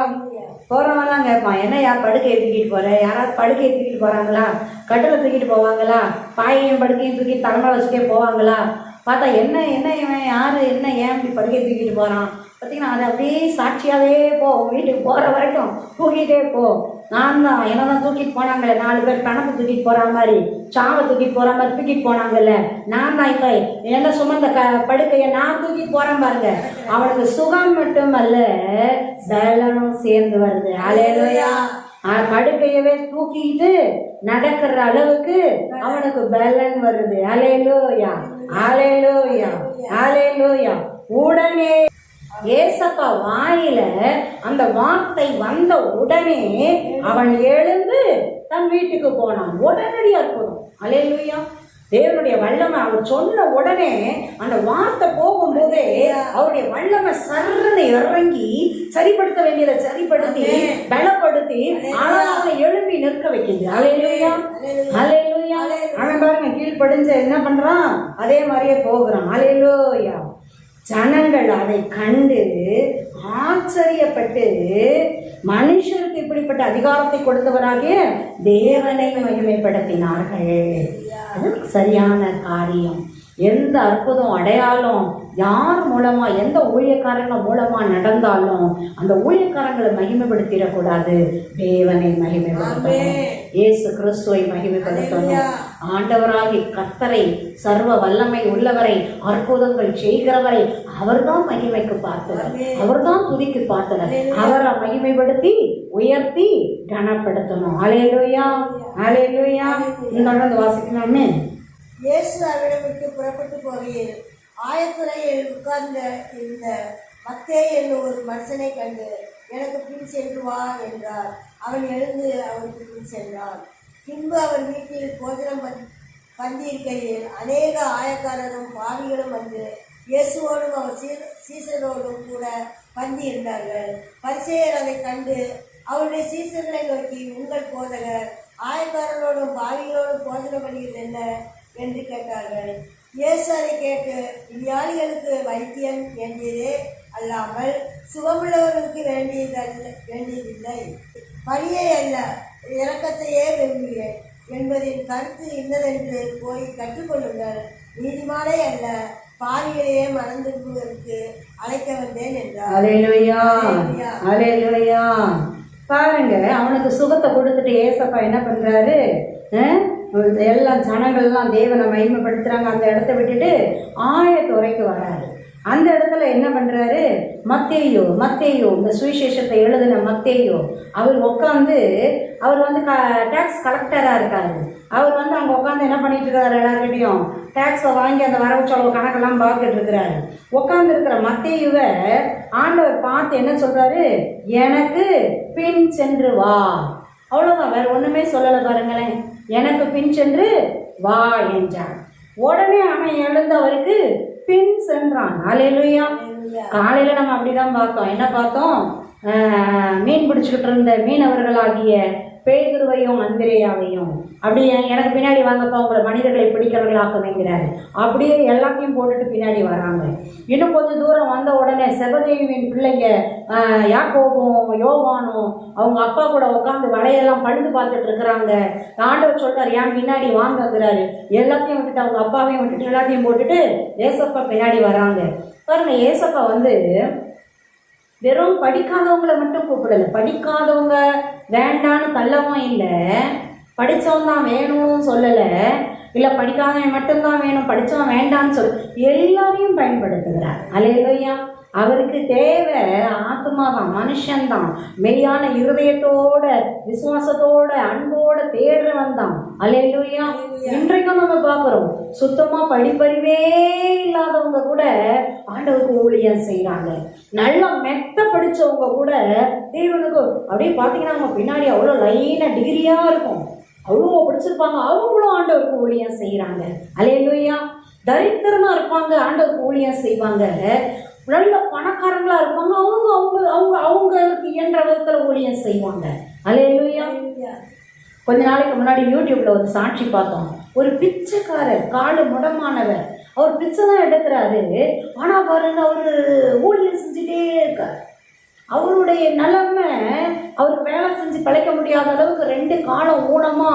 போகிறவங்களாம் கேட்பான், என்ன யார் படுக்கையை தூக்கிட்டு போகிற? யாராவது படுக்கையை தூக்கிட்டு போகிறாங்களா? கட்டிலை தூக்கிட்டு போவாங்களா? பாயையும் படுக்கையும் தூக்கி தலைமை வச்சுட்டே போவாங்களா? பார்த்தா என்ன இவன் யார், என்ன ஏன் இப்படி படுக்கையை தூக்கிட்டு போகிறான்? பார்த்தீங்கன்னா அது அப்படியே சாட்சியாகவே போ, வீட்டுக்கு போகிற வரைக்கும் தூக்கிட்டே போ. நான் தான், என்ன தான் தூக்கிட்டு போனாங்களே, 4 பேர் கணக்கு தூக்கிட்டு போகிற மாதிரி, சாவை தூக்கிட்டு போகிற மாதிரி தூக்கிட்டு போனாங்கல்ல, நான் தான் இப்போ என்ன சுமந்த படுக்கையை நான் தூக்கிட்டு போகிறேன் பாருங்க. அவனுக்கு சுகம் மட்டும் அல்ல, பலனும் சேர்ந்து வருது. அல்லேலூயா. படுக்கையவே தூக்கிட்டு நடக்கிற அளவுக்கு அவனுக்கு பலன் வருது. அல்லேலூயா, அல்லேலூயா, அல்லேலூயா. உடனே ஏசப்பா வாயில அந்த வார்த்தை வந்த உடனே அவன் எழுந்து தன் வீட்டுக்கு போனான். உடனடியா இருக்கணும். அல்லேலூயா. தேவனுடைய வல்லமை அவர் சொன்ன உடனே அந்த வார்த்தை போகும்போதே அவருடைய வல்லமை சர்றனை இறங்கி சரிப்படுத்த வேண்டியதை சரிப்படுத்தி பலப்படுத்தி அவனை எழுப்பி நிற்க வைக்குது. அல்லேலூயா, அல்லேலூயா. அவன் பாருங்க கீழ்ப்படிஞ்ச என்ன பண்றான், அதே மாதிரியே போகிறான். அல்லேலூயா. ஜனங்கள் அதை கண்டு ஆச்சரியப்பட்டு மனுஷருக்கு இப்படிப்பட்ட அதிகாரத்தை கொடுத்தவராகிய தேவனை மகிமைப்படுத்தினார்கள். அது சரியான காரியம். எந்த அற்புதம் அடையாளம் யார் மூலமா, எந்த ஊழியக்காரங்க மூலமா நடந்தாலும் அந்த ஊழியக்காரங்களை மகிமைப்படுத்திடக்கூடாது, தேவனை மகிமைப்படுத்தணும், இயேசு கிறிஸ்துவை மகிமைப்படுத்தணும். ஆண்டவராகி கர்த்தரை, சர்வ வல்லமை உள்ளவரை, அற்புதங்கள் செய்கிறவரை அவர்தான் மகிமைக்கு பார்த்தவர், அவர்தான் துதிக்கு பார்த்தவர். அவரை மகிமைப்படுத்தி உயர்த்தி கனப்படுத்தணும். அல்லேலூயா, அல்லேலூயா. தொடர்ந்து வாசிக்கலாமே. இயேசு அவரிடம் விட்டு புறப்பட்டு போகையில் ஆயத்துறையில் உட்கார்ந்த இருந்த மத்தேயு என்னும் ஒரு மனுஷனை கண்டு எனக்கு பின் சென்று வா என்றார். அவன் எழுந்து அவருக்கு பின் சென்றான். பின்பு அவர் வீட்டில் போஜனம் பந்தியிருக்கையில் அநேக ஆயக்காரரும் பாவிகளும் வந்து இயேசுவோடும் அவர் சீசரோடும் கூட பந்தி இருந்தார்கள். பரிசேயர் அதை கண்டு அவருடைய சீசர்களை நோக்கி, உங்கள் போதகர் ஆயக்காரரோடும் பாவிகளோடும் போஜனம் பண்ணுகிறது என்ன என்று கேட்டார்கள். இயேசு அதை கேட்டு, வியாதிகளுக்கு வைத்தியன் வேண்டியதே அல்லாமல் சுகமுள்ளவர்களுக்கு வேண்டியதில்லை, பழியை அல்ல இரக்கத்தையே விரும்புகிறேன் என்பதின் கருத்து இன்னதென்று போய் கற்றுக்கொள்ளுங்கள். நீதிமானே அல்ல பாவிகளையே மனம் திரும்புவதற்கு அழைக்க வந்தேன் என்றார். அல்லேலூயா, அல்லேலூயா. பாருங்க, அவனுக்கு சுகத்தை கொடுத்துட்டு ஏசப்பா என்ன பண்றாரு? எல்லாம் ஜனங்கள்லாம் தேவனை மகிமைப்படுத்துறாங்க. அந்த இடத்த விட்டுட்டு ஆயத்துறைக்கு வராரு. அந்த இடத்துல என்ன பண்றாரு? மத்தேயு இந்த சுவிசேஷத்தை எழுதின மத்தேயு அவர் உட்காந்து, அவர் வந்து டேக்ஸ் கலெக்டரா இருக்காரு. அவர் வந்து அங்கே உட்காந்து என்ன பண்ணிட்டு இருக்காரு? எல்லாருக்கிட்டையும் டேக்ஸை வாங்கி அந்த வரவு செலவு கணக்கெல்லாம் பார்த்துட்டு இருக்கிறாரு. உட்காந்து இருக்கிற மத்தேயுவை ஆண்டவர் பார்த்து என்ன சொல்றாரு? எனக்கு பின் சென்று வா. அவ்வளோதான், வேற ஒண்ணுமே சொல்லலை. பாருங்களேன், எனக்கு பின் சென்று வா என்றார். உடனே அவன் எழுந்து அவருக்கு பின் சென்றான். அல்லேலூயா. காலையில நம்ம அப்படிதான் பார்த்தோம். என்ன பார்த்தோம்? மீன் பிடிச்சிக்கிட்டு இருந்த மீனவர்களாகிய பேதுருவையும் அந்திரேயாவையும் அப்படியே எனக்கு பின்னாடி வாங்கப்பா, உங்களை மனிதர்களை பிடிக்கிறவர்களாக்குங்கிறாரு. அப்படியே எல்லாத்தையும் போட்டுட்டு பின்னாடி வராங்க. இன்னும் கொஞ்சம் தூரம் வந்த உடனே செபதேயுவின் பிள்ளைங்க யாக்கோபும் யோவானும் அவங்க அப்பா கூட உட்காந்து வலையெல்லாம் பழுது பார்த்துட்டு இருக்கிறாங்க. ஆண்டவர் சொல்றாரு, ஏன் பின்னாடி வாங்கங்கிறாரு. எல்லாத்தையும் விட்டுட்டு, அவங்க அப்பாவையும் விட்டுட்டு எல்லாத்தையும் போட்டுட்டு ஏசப்பா பின்னாடி வராங்க. பாருங்க, ஏசப்பா வந்து வெறும் படிக்காதவங்களை மட்டும் கூப்பிடல. படிக்காதவங்க வேண்டான்னு தள்ளவும் இல்லை, படித்தவன் தான் வேணும்னு சொல்லலை, இல்லை படிக்காதவன் மட்டும்தான் வேணும் படித்தவன் வேண்டான்னு எல்லாரையும் பயன்படுத்துகிறார். அல்லேலூயா. அவருக்கு தேவை ஆத்மாதான், மனுஷன்தான், மெய்யான இருதயத்தோட விசுவாசத்தோட அன்போட தேடுறவன் தான். அல்லேலூயா. இன்றைக்கும் நம்ம பார்க்குறோம், சுத்தமா படிப்பறிவே இல்லாதவங்க கூட ஆண்டவருக்கு ஊழியம் செய்யறாங்க. நல்லா மெத்த படிச்சவங்க கூட தேவனுக்கு அப்படியே பார்த்தீங்கன்னா அவங்க பின்னாடி அவ்வளோ லைனா டிகிரியா இருக்கும், அவ்வளோ படிச்சிருப்பாங்க, அவங்களும் ஆண்டவருக்கு ஊழியம் செய்யறாங்க. அல்லேலூயா. தரித்திரமா இருப்பாங்க, ஆண்டவருக்கு ஊழியம் செய்வாங்க. நல்ல பணக்காரங்களா இருப்பாங்க, அவங்க அவங்க அவங்க அவங்களுக்கு இயன்ற விதத்துல ஊழியம் செய்வாங்க. அல்லேலூயா. கொஞ்ச நாளைக்கு முன்னாடி யூடியூப்ல ஒரு சாட்சி பார்த்தோம். ஒரு பிச்சைக்காரர், காடு முடமானவர், அவர் பிச்சை தான் எடுக்கிறாரு. ஆனா பாருங்க, அவரு ஊழியம் செஞ்சுட்டே இருக்கார். அவருடைய நிலைமை, அவருக்கு வேலை செஞ்சு பிழைக்க முடியாத அளவுக்கு 2 காலம் ஊனமா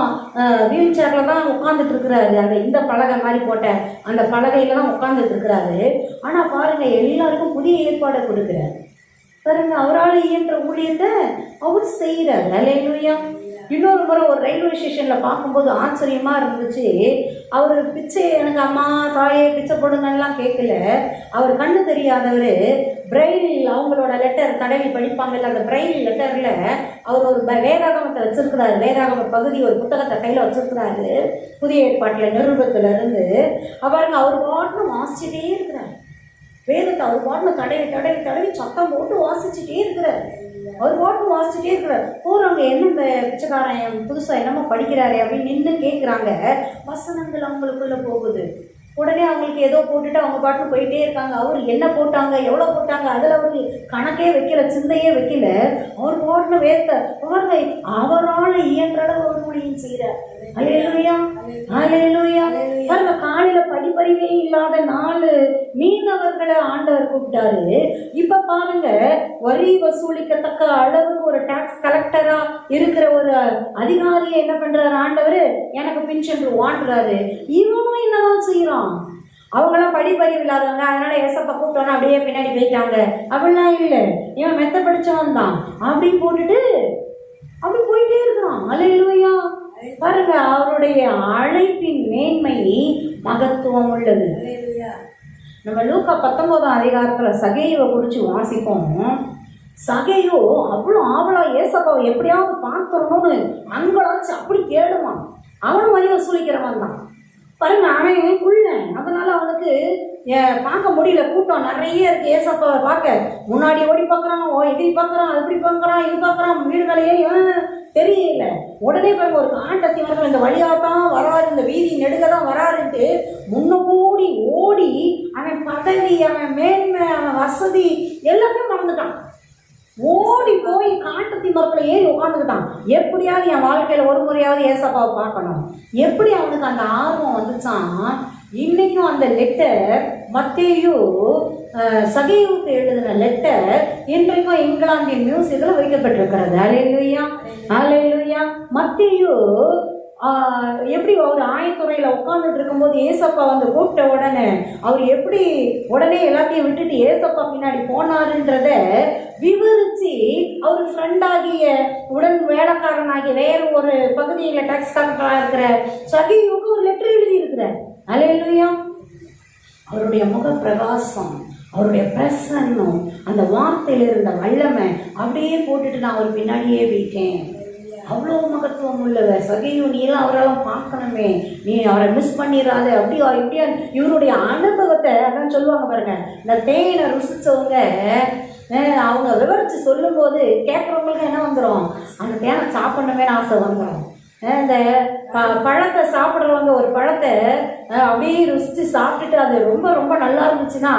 வீல் சேர்ல தான் உட்காந்துட்டு இருக்கிறாரு. அந்த இந்த பலகை மாதிரி போட்ட அந்த பலகையில தான் உட்காந்துட்டு இருக்கிறாரு. ஆனா பாருங்க, எல்லாருக்கும் புதிய ஏற்பாடை கொடுக்குறாரு. பாருங்க, அவரால் இயன்ற ஊழியத்தை அவர் செய்யறாரு. அல்லேலூயா. இன்னொரு முறை ஒரு ரயில்வே ஸ்டேஷன்ல பார்க்கும்போது ஆச்சரியமா இருந்துச்சு. அவர் பிச்சை, எனக்கு அம்மா தாயே பிச்சை போடுங்கலாம் கேட்கல. அவர் கண்ணு தெரியாதவர் பிரெயில், அவங்களோட லெட்டர் தடவி படிப்பாங்கல்ல, அந்த பிரெயில் லெட்டர்ல அவர் ஒரு வேதாகமத்தை வச்சிருக்கிறாரு. வேதாகம பகுதி ஒரு புத்தகத்தை கையில வச்சிருக்கிறாரு. புதிய ஏற்பாட்டுல நிருபத்துல இருந்து அவருங்க அவர் பாட்டு வாசிச்சுட்டே இருக்கிறார். வேதத்தை அவர் பாட்டு தடவி தடவி தடவி சத்தம் போட்டு வாசிச்சுட்டே இருக்கிறார். அவர் பாட்டு வாசிச்சுட்டே இருக்கிறார். போறவங்க, என்ன இந்த பிச்சைக்காரன் புதுசா என்னமோ படிக்கிறாரு அப்படின்னு நின்று கேட்குறாங்க. வசனங்கள் அவங்களுக்குள்ள போகுது. உடனே அவங்களுக்கு ஏதோ போட்டுட்டு அவங்க பாட்டு போயிட்டே இருக்காங்க. அவர் என்ன போட்டாங்க, எவ்வளோ போட்டாங்க, அதில் அவரு கணக்கே வைக்கல, சிந்தையே வைக்கல. அவர் போடுற வேதத்தை பாருங்க, அவரால் இயன்ற அளவு ஒரு ஊழியம் செய்கிறார். அல்லேலூயா, அல்லேலூயா. பாருங்க, காலையில படிப்பறிவே இல்லாத 4 மீனவர்களை ஆண்டவர் கூப்பிட்டாரு. இப்ப பாருங்க, வரி வசூலிக்கத்தக்க அளவுக்கு ஒரு டாக்ஸ் கலெக்டரா இருக்கிற ஒரு அதிகாரியை என்ன பண்றாரு ஆண்டவர்? எனக்கு பின் சென்று வாண்டுறாரு. இவனும் என்னதான் செய்யறான்? அவங்களாம் படிப்பறிவு இல்லாதவங்க, அதனால ஏசப்பா கூப்பிட்டோன்னா அப்படியே பின்னாடி போயிட்டாங்க அப்படிலாம் இல்லை. இவன் மெத்த படிச்சவன் தான் அப்படின்னு போட்டுட்டு அப்படி போயிட்டே இருக்கிறான். அல்லேலூயா. பாருங்க, அவருடைய அழைப்பின் மேன்மை மகத்துவம் உள்ளது. நம்ம லூக்கா 19ஆம் அதிகாரத்துல சகேயுவை குறிச்சு வாசிப்போம். சகேயு அவ்வளோ ஆவலா ஏசப்பாவை எப்படியாவது பார்த்துடணும்னு அங்களாச்சு அப்படி தேடுவான். அவனும் வரி வசூலிக்கிறவன் தான். பாருங்க, அவன் குள்ள, அதனால அவனுக்கு பார்க்க முடியல. கூட்டம் நிறைய இருக்கு. ஏசப்பாவை பார்க்க முன்னாடி ஓடி பார்க்குறான், இதை பார்க்குறான், அப்படி பார்க்குறான், இது பார்க்குறான், வீடுகளையே தெரியல. உடனே பாருங்க ஒரு காண்டத்தினர்கள் இந்த வழியாக தான் வராரு, இந்த வீதி நெடுக தான் வராருன்ட்டு முன்னோடி ஓடி அவன் பதவி, அவன் மேன்மை, அவன் வசதி எல்லாத்தையும் மறந்துட்டான். ஓடி போய் காட்டத்தி மரத்தில் ஏறி உட்காந்துக்கிட்டான். எப்படியாவது என் வாழ்க்கையில் ஒரு முறையாவது ஏசப்பாவை பார்க்கணும். எப்படி அவனுக்கு அந்த ஆர்வம் வந்துச்சான். இன்னைக்கும் அந்த லெட்டர் மத்தேயு சகேயுவுக்கு எழுதின லெட்டர் இன்றைக்கும் இங்கிலாந்தின் மியூசியத்தில் வைக்கப்பட்டிருக்கிறது. அல்லேலூயா, அல்லேலூயா. மத்தேயு எப்படி அவர் ஆயத்துறையில் உட்காந்துட்டு இருக்கும்போது ஏசப்பா வந்து கூப்பிட்ட உடனே அவர் எப்படி உடனே எல்லாத்தையும் விட்டுட்டு ஏசப்பா பின்னாடி போனாருன்றத விவரித்து அவர் ஃப்ரெண்டாகிய உடன் வேலைக்காரனாகிய வேறு ஒரு பகுதியில் டாக்ஸ் கலெக்டராக இருக்கிற சகேயுவுக்கு ஒரு லெட்டர் எழுதியிருக்கிறார். அல்லேலூயா. அவருடைய முக பிரகாசம், அவருடைய பிரசன்னம், அந்த வார்த்தையில் இருந்த வல்லமை அப்படியே போட்டுட்டு நான் அவர் பின்னாடியே போயிட்டேன். அவ்வளோ மகத்துவம் உள்ளவர் சகேயு. நீலாம் அவரெல்லாம் பார்க்கணுமே, நீ அவரை மிஸ் பண்ணிடாத. அப்படியா இப்படியா இவருடைய அனுபவத்தை அதான் சொல்லுவாங்க பாருங்க. இந்த தேனை ருசிச்சவங்க அவங்க விவரித்து சொல்லும்போது கேட்குறவங்களுக்கு என்ன வந்துடும், அந்த தேனை சாப்பிடணுமேனு ஆசை வந்துடும். இந்த பழத்தை சாப்பிட்றவங்க ஒரு பழத்தை அப்படியே ருசித்து சாப்பிட்டுட்டு அது ரொம்ப ரொம்ப நல்லா இருந்துச்சுன்னா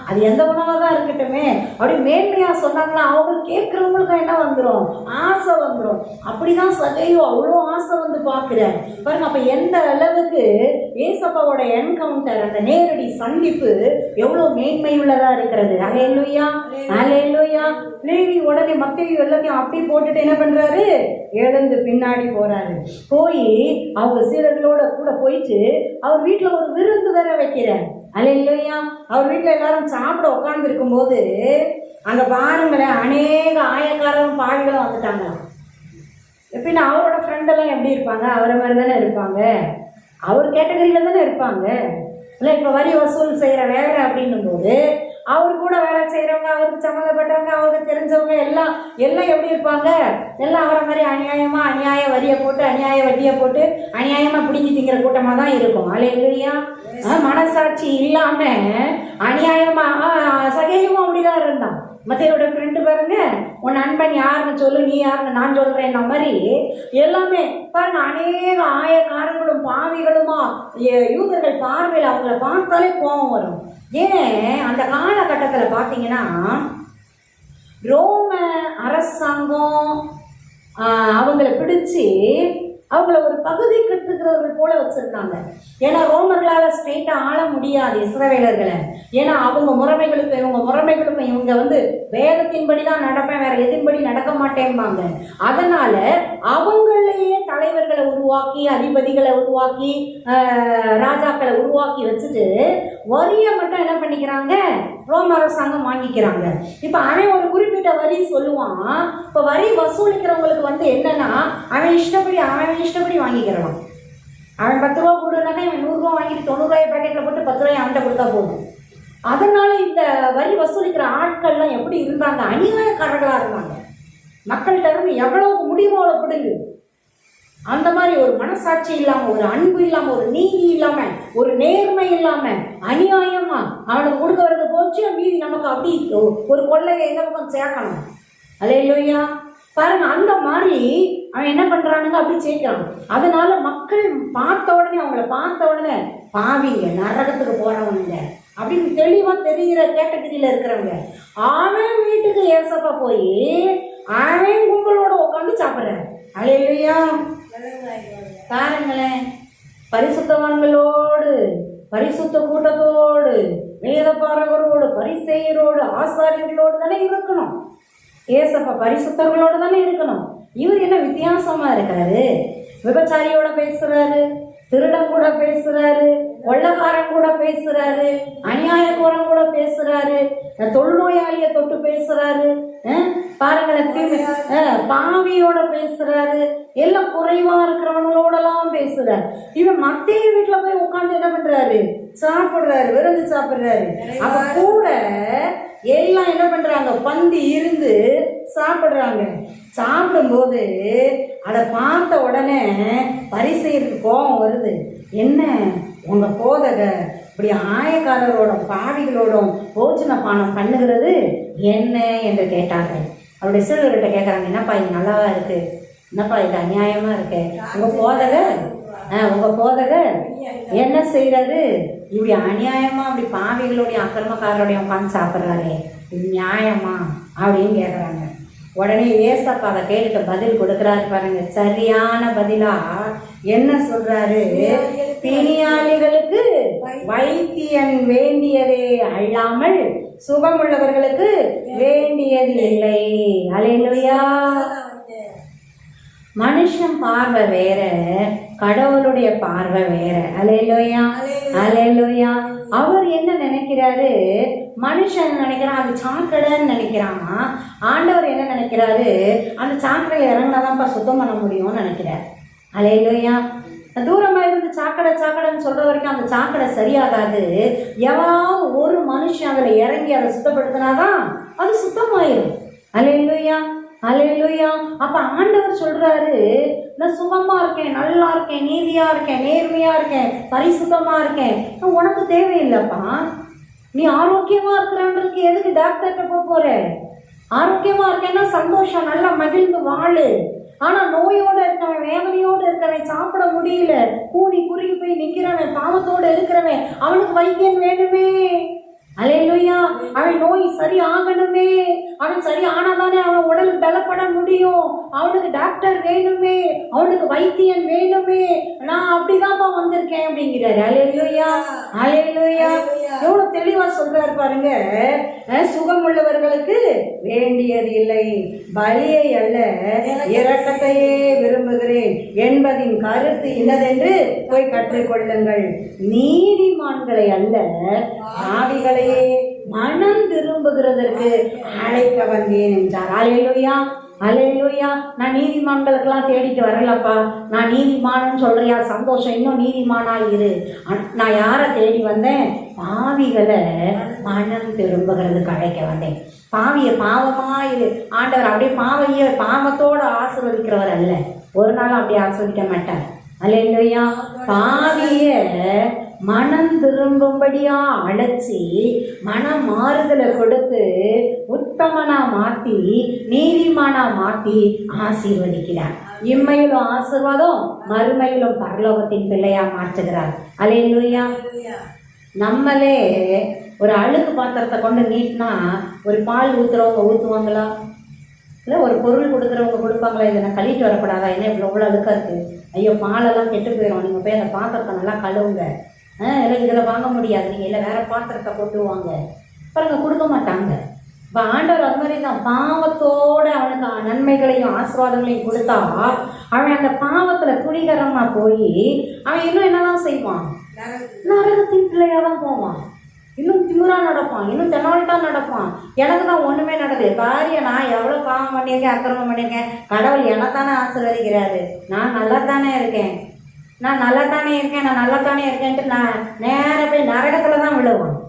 அது எந்த உணவாக தான் இருக்கட்டுமே அப்படி மேன்மையாக சொன்னாங்கன்னா அவங்களுக்கு கேட்குறவங்களுக்கு என்ன வந்துடும், ஆசை வந்துடும். அப்படி தான் சகேயு அவ்வளோ ஆசை வந்து பார்க்குறாரு பாருங்க. அப்போ எந்த அளவுக்கு ஏசப்பாவோட என்கவுண்டர், அந்த நேரடி சந்திப்பு எவ்வளோ மேன்மை உள்ளதாக இருக்கிறது. அல்லேலூயா, அல்லேலூயா. லேவி உடனே மத்தேயு எல்லாத்தையும் அப்படி போட்டுட்டு என்ன பண்ணுறாரு, எழுந்து பின்னாடி போகிறாரு. போய் அவங்க சீடர்களோட கூட போயிட்டு அவர் வீட்டில் ஒரு விருந்து வேற வைக்கிறார். அல்லேலூயா. அவர் வீட்டில் எல்லாரும் சாப்பிட உட்கார்ந்து இருக்கும்போது அங்கே பாருங்களேன் அநேக ஆயக்காரரும் பாவிகளும் வந்துட்டாங்களாம். எப்படின்னா அவரோட ஃப்ரெண்டெல்லாம் எப்படி இருப்பாங்க, அவரை மாதிரி தானே இருப்பாங்க, அவர் கேட்டகரியில் தானே இருப்பாங்க. இல்லை இப்போ வரி வசூல் செய்கிற வேலை அப்படின்னும் போது அவர் கூட வேலை செய்கிறவங்க, அவருக்கு சம்மந்தப்பட்டவங்க, அவருக்கு தெரிஞ்சவங்க எல்லாம் எப்படி இருப்பாங்க, எல்லாம் அவரை மாதிரி அநியாயமாக அநியாய வரியை போட்டு அநியாய வட்டியை போட்டு அநியாயமாக பிடிங்கி திங்கிற கூட்டமாக தான் இருக்கும். அல்லேலூயா. மனசாட்சி இல்லாமல் அநியாயமாக சகேயும் அப்படிதான் இருந்தான். மத்தையோட ஃப்ரெண்டு பாருங்க, உன் நண்பன் யாருன்னு சொல்லு, நீ யாருன்னு நான் சொல்கிறேன் மாதிரி எல்லாமே பாருங்க. அநேக ஆயக்காரங்களும் பாவிகளுமா யூதர்கள் பார்வையில் அவங்கள பார்த்தாலே கோபம் வரும். ஏன் அந்த காலகட்டத்தில் பார்த்தீங்கன்னா ரோம அரசாங்கம் அவங்கள பிடிச்சி அவங்கள ஒரு பகுதி கட்டுக்கிறவர்கள் போல வச்சிருந்தாங்க. ஏன்னா ரோமர்களால் ஸ்ட்ரெயிட்டாக ஆள முடியாது இஸ்ரவேலர்களை. ஏன்னா அவங்க முறைமைகளுக்கும் இவங்க முறைமைகளுக்கும் இவங்க வந்து வேதத்தின்படி தான் நடப்பேன், வேற எதின்படி நடக்க மாட்டேன்பாங்க. அதனால அவங்களையே தலைவர்களை உருவாக்கி, அதிபதிகளை உருவாக்கி, ராஜாக்களை உருவாக்கி வச்சுட்டு வரியை மட்டும் என்ன பண்ணிக்கிறாங்க, ரோம அரசாங்கம் வாங்கிக்கிறாங்க. இப்போ அவன் ஒரு குறிப்பிட்ட வரி சொல்லுவான். இப்போ வரி வசூலிக்கிறவங்களுக்கு வந்து என்னன்னா அவன் இஷ்டப்படி வாங்கிக்கிறான். அவன் 10 ரூபா கொடுனாக்கா இவன் 100 ரூபா வாங்கிட்டு 90 ரூபாய் பேக்கெட்டில் போட்டு 10 ரூபாய் அவன்கிட்ட கொடுத்தா போதும். அதனால இந்த வரி வசூலிக்கிற ஆட்கள்லாம் எப்படி இருந்தாங்க, அநியாயக்காரர்களாக இருந்தாங்க. மக்கள்கிட்ட இருந்து எவ்வளவு முடியுமோ அவ்வளோ பிடுங்கு. அந்த மாதிரி ஒரு மனசாட்சி இல்லாமல், ஒரு அன்பு இல்லாமல், ஒரு நீதி இல்லாமல், ஒரு நேர்மை இல்லாமல் அநியாயமா அவனுக்கு கொடுக்க வர்றது போச்சு, மீதி நமக்கு அப்படி ஒரு கொள்ளையை எந்த பக்கம் சேர்க்கணும். அல்லேலூயா. பாருங்க அந்த மாதிரி அவன் என்ன பண்றானுங்க, அப்படி சேர்க்கிறான். அதனால மக்கள் அவங்கள பார்த்த உடனே பாவிங்க, நரகத்துக்கு போறவனுங்க அப்படின்னு தெளிவா தெரிகிற கேட்டகரியில இருக்கிறவங்க. அவன் வீட்டுக்கு ஏசப்பா போய் அவன் கும்பலோட உட்காந்து சாப்பிட்றாரு. அல்லேலூயா. பாருங்களேன், பரிசுத்தவான்களோடு, பரிசுத்த கூட்டத்தோடு, வேதபாரகரோடு, பரிசேயரோடு, ஆசாரியர்களோடு தானே இருக்கணும். ஏசப்பா பரிசுத்தர்களோடு தானே இருக்கணும். இவர் என்ன வித்தியாசமா இருக்காரு, விபச்சாரியோட பேசுறாரு, திருடன் கூட பேசுறாரு, கொள்ளக்காரன் கூட பேசுறாரு, அநியாயக்காரன் கூட பேசுறாரு, தொழுநோயாளியை தொட்டு பேசுறாரு, பாருங்களேன் பாவியோட பேசுறாரு, எல்லாம் குறைவா இருக்கிறவங்களோடலாம் பேசுறாரு. இவன் மத்திய வீட்டுல போய் உட்காந்து என்ன பண்றாரு, சாப்பிடுறாரு, விருந்து சாப்பிடுறாரு. அப்ப கூட எல்லாம் என்ன பண்றாங்க, பந்தி இருந்து சாப்பிடுறாங்க. சாப்பிடும்போது அதை பார்த்த உடனே பரிசேயருக்கு கோபம் வருது. என்ன உங்க போதகர் இப்படி ஆயக்காரரோட பாவிகளோடும் போஜன பானம் பண்ணுகிறது என்ன என்று கேட்டார்கள். அவருடைய சீடர்கிட்ட கேட்குறாங்க, என்னப்பா இது நல்லாவா இருக்கு, என்னப்பா இது அநியாயமா இருக்கு. உங்க போதகர் என்ன செய்யறாரு? இப்படி அநியாயமா அப்படி பாவிகளுடைய அக்கிரமக்காரருடைய உட்காந்து சாப்பிட்றாரு, இது நியாயமா அப்படின்னு கேட்குறாங்க. உடனே ஏசப்பா அதை கேட்டுட்டு பதில் கொடுக்குறாரு பாருங்க. சரியான பதிலா என்ன சொல்றாரு? பிணியாளிகளுக்கு வைத்தியன் வேண்டியதே அல்லாமல் சுகமுள்ளவர்களுக்கு வேண்டியது இல்லை. அல்லேலூயா. மனுஷன் பார்வை வேற, கடவுளுடைய பார்வை வேற. அல்லேலூயா, அல்லேலூயா. அவர் என்ன நினைக்கிறாரு? மனுஷன் நினைக்கிறான் அது சாக்கடைன்னு நினைக்கிறான். ஆண்டவர் என்ன நினைக்கிறாரு? அந்த சாக்கடையில் இறங்கினாதான்ப்பா சுத்தம் பண்ண முடியும்னு நினைக்கிறார். அல்லேலூயா. தூரமாக இருந்து சாக்கடைன்னு சொல்ற வரைக்கும் அந்த சாக்கடை சரியாகாது. எவாவது ஒரு மனுஷன் அதில் இறங்கி அதை சுத்தப்படுத்தினாதான் அது சுத்தமாயிரும். அல்லேலூயா, அல்லேலூயா. அப்ப ஆண்டவர் சொல்றாரு, நான் சுகமா இருக்கேன், நல்லா இருக்கேன், நீதியா இருக்கேன், நேர்மையா இருக்கேன், பரிசுத்தமா இருக்கேன், உனக்கு தேவையில்லைப்பா. நீ ஆரோக்கியமா இருக்கிறான்றதுக்கு எதுக்கு டாக்டர்கிட்ட போற? ஆரோக்கியமா இருக்கேன்னா சந்தோஷம், நல்லா மகிழ்ந்து வாழு. ஆனா நோயோட இருக்கவன், வேதனையோடு இருக்கிறவன், சாப்பிட முடியல, கூடி குறுகி போய் நிக்கிறவன், பாவத்தோடு இருக்கிறவன், அவனுக்கு வைத்தியன் வேணுமே. அல்லேலூயா. அவன் நோய் சரி ஆகணுமே. அவன் சரி ஆனாதானே அவன் உடல் பலப்பட முடியும். அவனுக்கு டாக்டர் வேணுமே, அவனுக்கு வைத்தியன் வேணுமே. நான் அப்படிதான்ப்பா வந்திருக்கேன் அப்படிங்கிறாரு. அல்லேலூயா, அல்லேலூயா. எவ்வளவு தெளிவா சொல்றாரு பாருங்க. சுகம் உள்ளவர்களுக்கு வேண்டியது இல்லை, பலியை அல்ல இரக்கத்தையே விரும்புகிறேன் என்பதின் கருத்து இன்னதென்று போய் கற்றுக்கொள்ளுங்கள். நீதிமான்களை அல்ல பாவிகளை மனம் திரும்புகிறதற்கு அழைக்க வந்தேன் என்றார். அல்லேலூயா, அல்லேலூயா. நான் நீதிமான்களுக்கெல்லாம் தேடிட்டு வரலப்பா. நான் நீதிமான்னு சொல்றியா? சந்தோஷம், இன்னும் நீதிமானா இரு. நான் யாரை தேடி வந்தேன்? பாவிகளை மனம் திரும்புகிறதுக்கு அழைக்க வந்தேன். பாவமா இரு. ஆண்டவர் அப்படியே பாவத்தோட ஆசீர்வதிக்கிறவர் அல்ல. ஒரு நாள் அப்படி ஆசீர்வதிக்க மாட்டார். அல்லேலூயா. பாவிய மனம் திரும்பும்படியா அழைச்சி மனம் மாறுதலை கொடுத்து உத்தமனா மாத்தி நீதிமானா மாத்தி ஆசீர்வதிக்கிறார். இம்மையிலும் ஆசீர்வாதம், மறுமையிலும் பரலோகத்தின் பிள்ளையா மாற்றுகிறார். அல்லேலூயா. நம்மளே ஒரு அழுக்கு பாத்திரத்தை கொண்டு நீட்டினா ஒரு பால் ஊத்துறவங்க ஊற்றுவாங்களா? இல்லை ஒரு பொருள் கொடுக்குறவங்க கொடுப்பாங்களா? இதை நான் கழுவிட்டு வரக்கூடாதா? என்ன இவ்வளோ அழுக்காக இருக்குது, ஐயோ பாலெல்லாம் கெட்டு போயிடும், நீங்கள் போய் அந்த பாத்திரத்தை நல்லா கழுவுங்க. இல்லை இதில் வாங்க முடியாது, நீங்கள் இல்லை வேறு பாத்திரத்தை கொண்டு வாங்க பாருங்க, கொடுக்க மாட்டாங்க. இப்போ ஆண்டவர் அது மாதிரி தான் பாவத்தோடு அவனுக்கு நன்மைகளையும் ஆசீர்வாதங்களையும் கொடுத்தா அவன் அந்த பாவத்தில் துணிகரமாக போய் அவன் இன்னும் என்னதான் செய்வான்? நரகத்தின் பிள்ளையாக தான் போவான். இன்னும் திமுறா நடப்பான், இன்னும் தெனால்ட்டா நடப்பான். எனக்கு தான் ஒன்றுமே நடக்குது பாரிய, நான் எவ்வளோ பாவம் பண்ணியிருக்கேன், அக்கிரமம் பண்ணியிருக்கேன், கடவுள் என்னத்தானே ஆசீர்வதிக்கிறாரு, நான் நல்லா தானே இருக்கேன், நான் நல்லா தானே இருக்கேன்ட்டு நான் நேராக போய் நரகத்தில் தான் விழுவான்.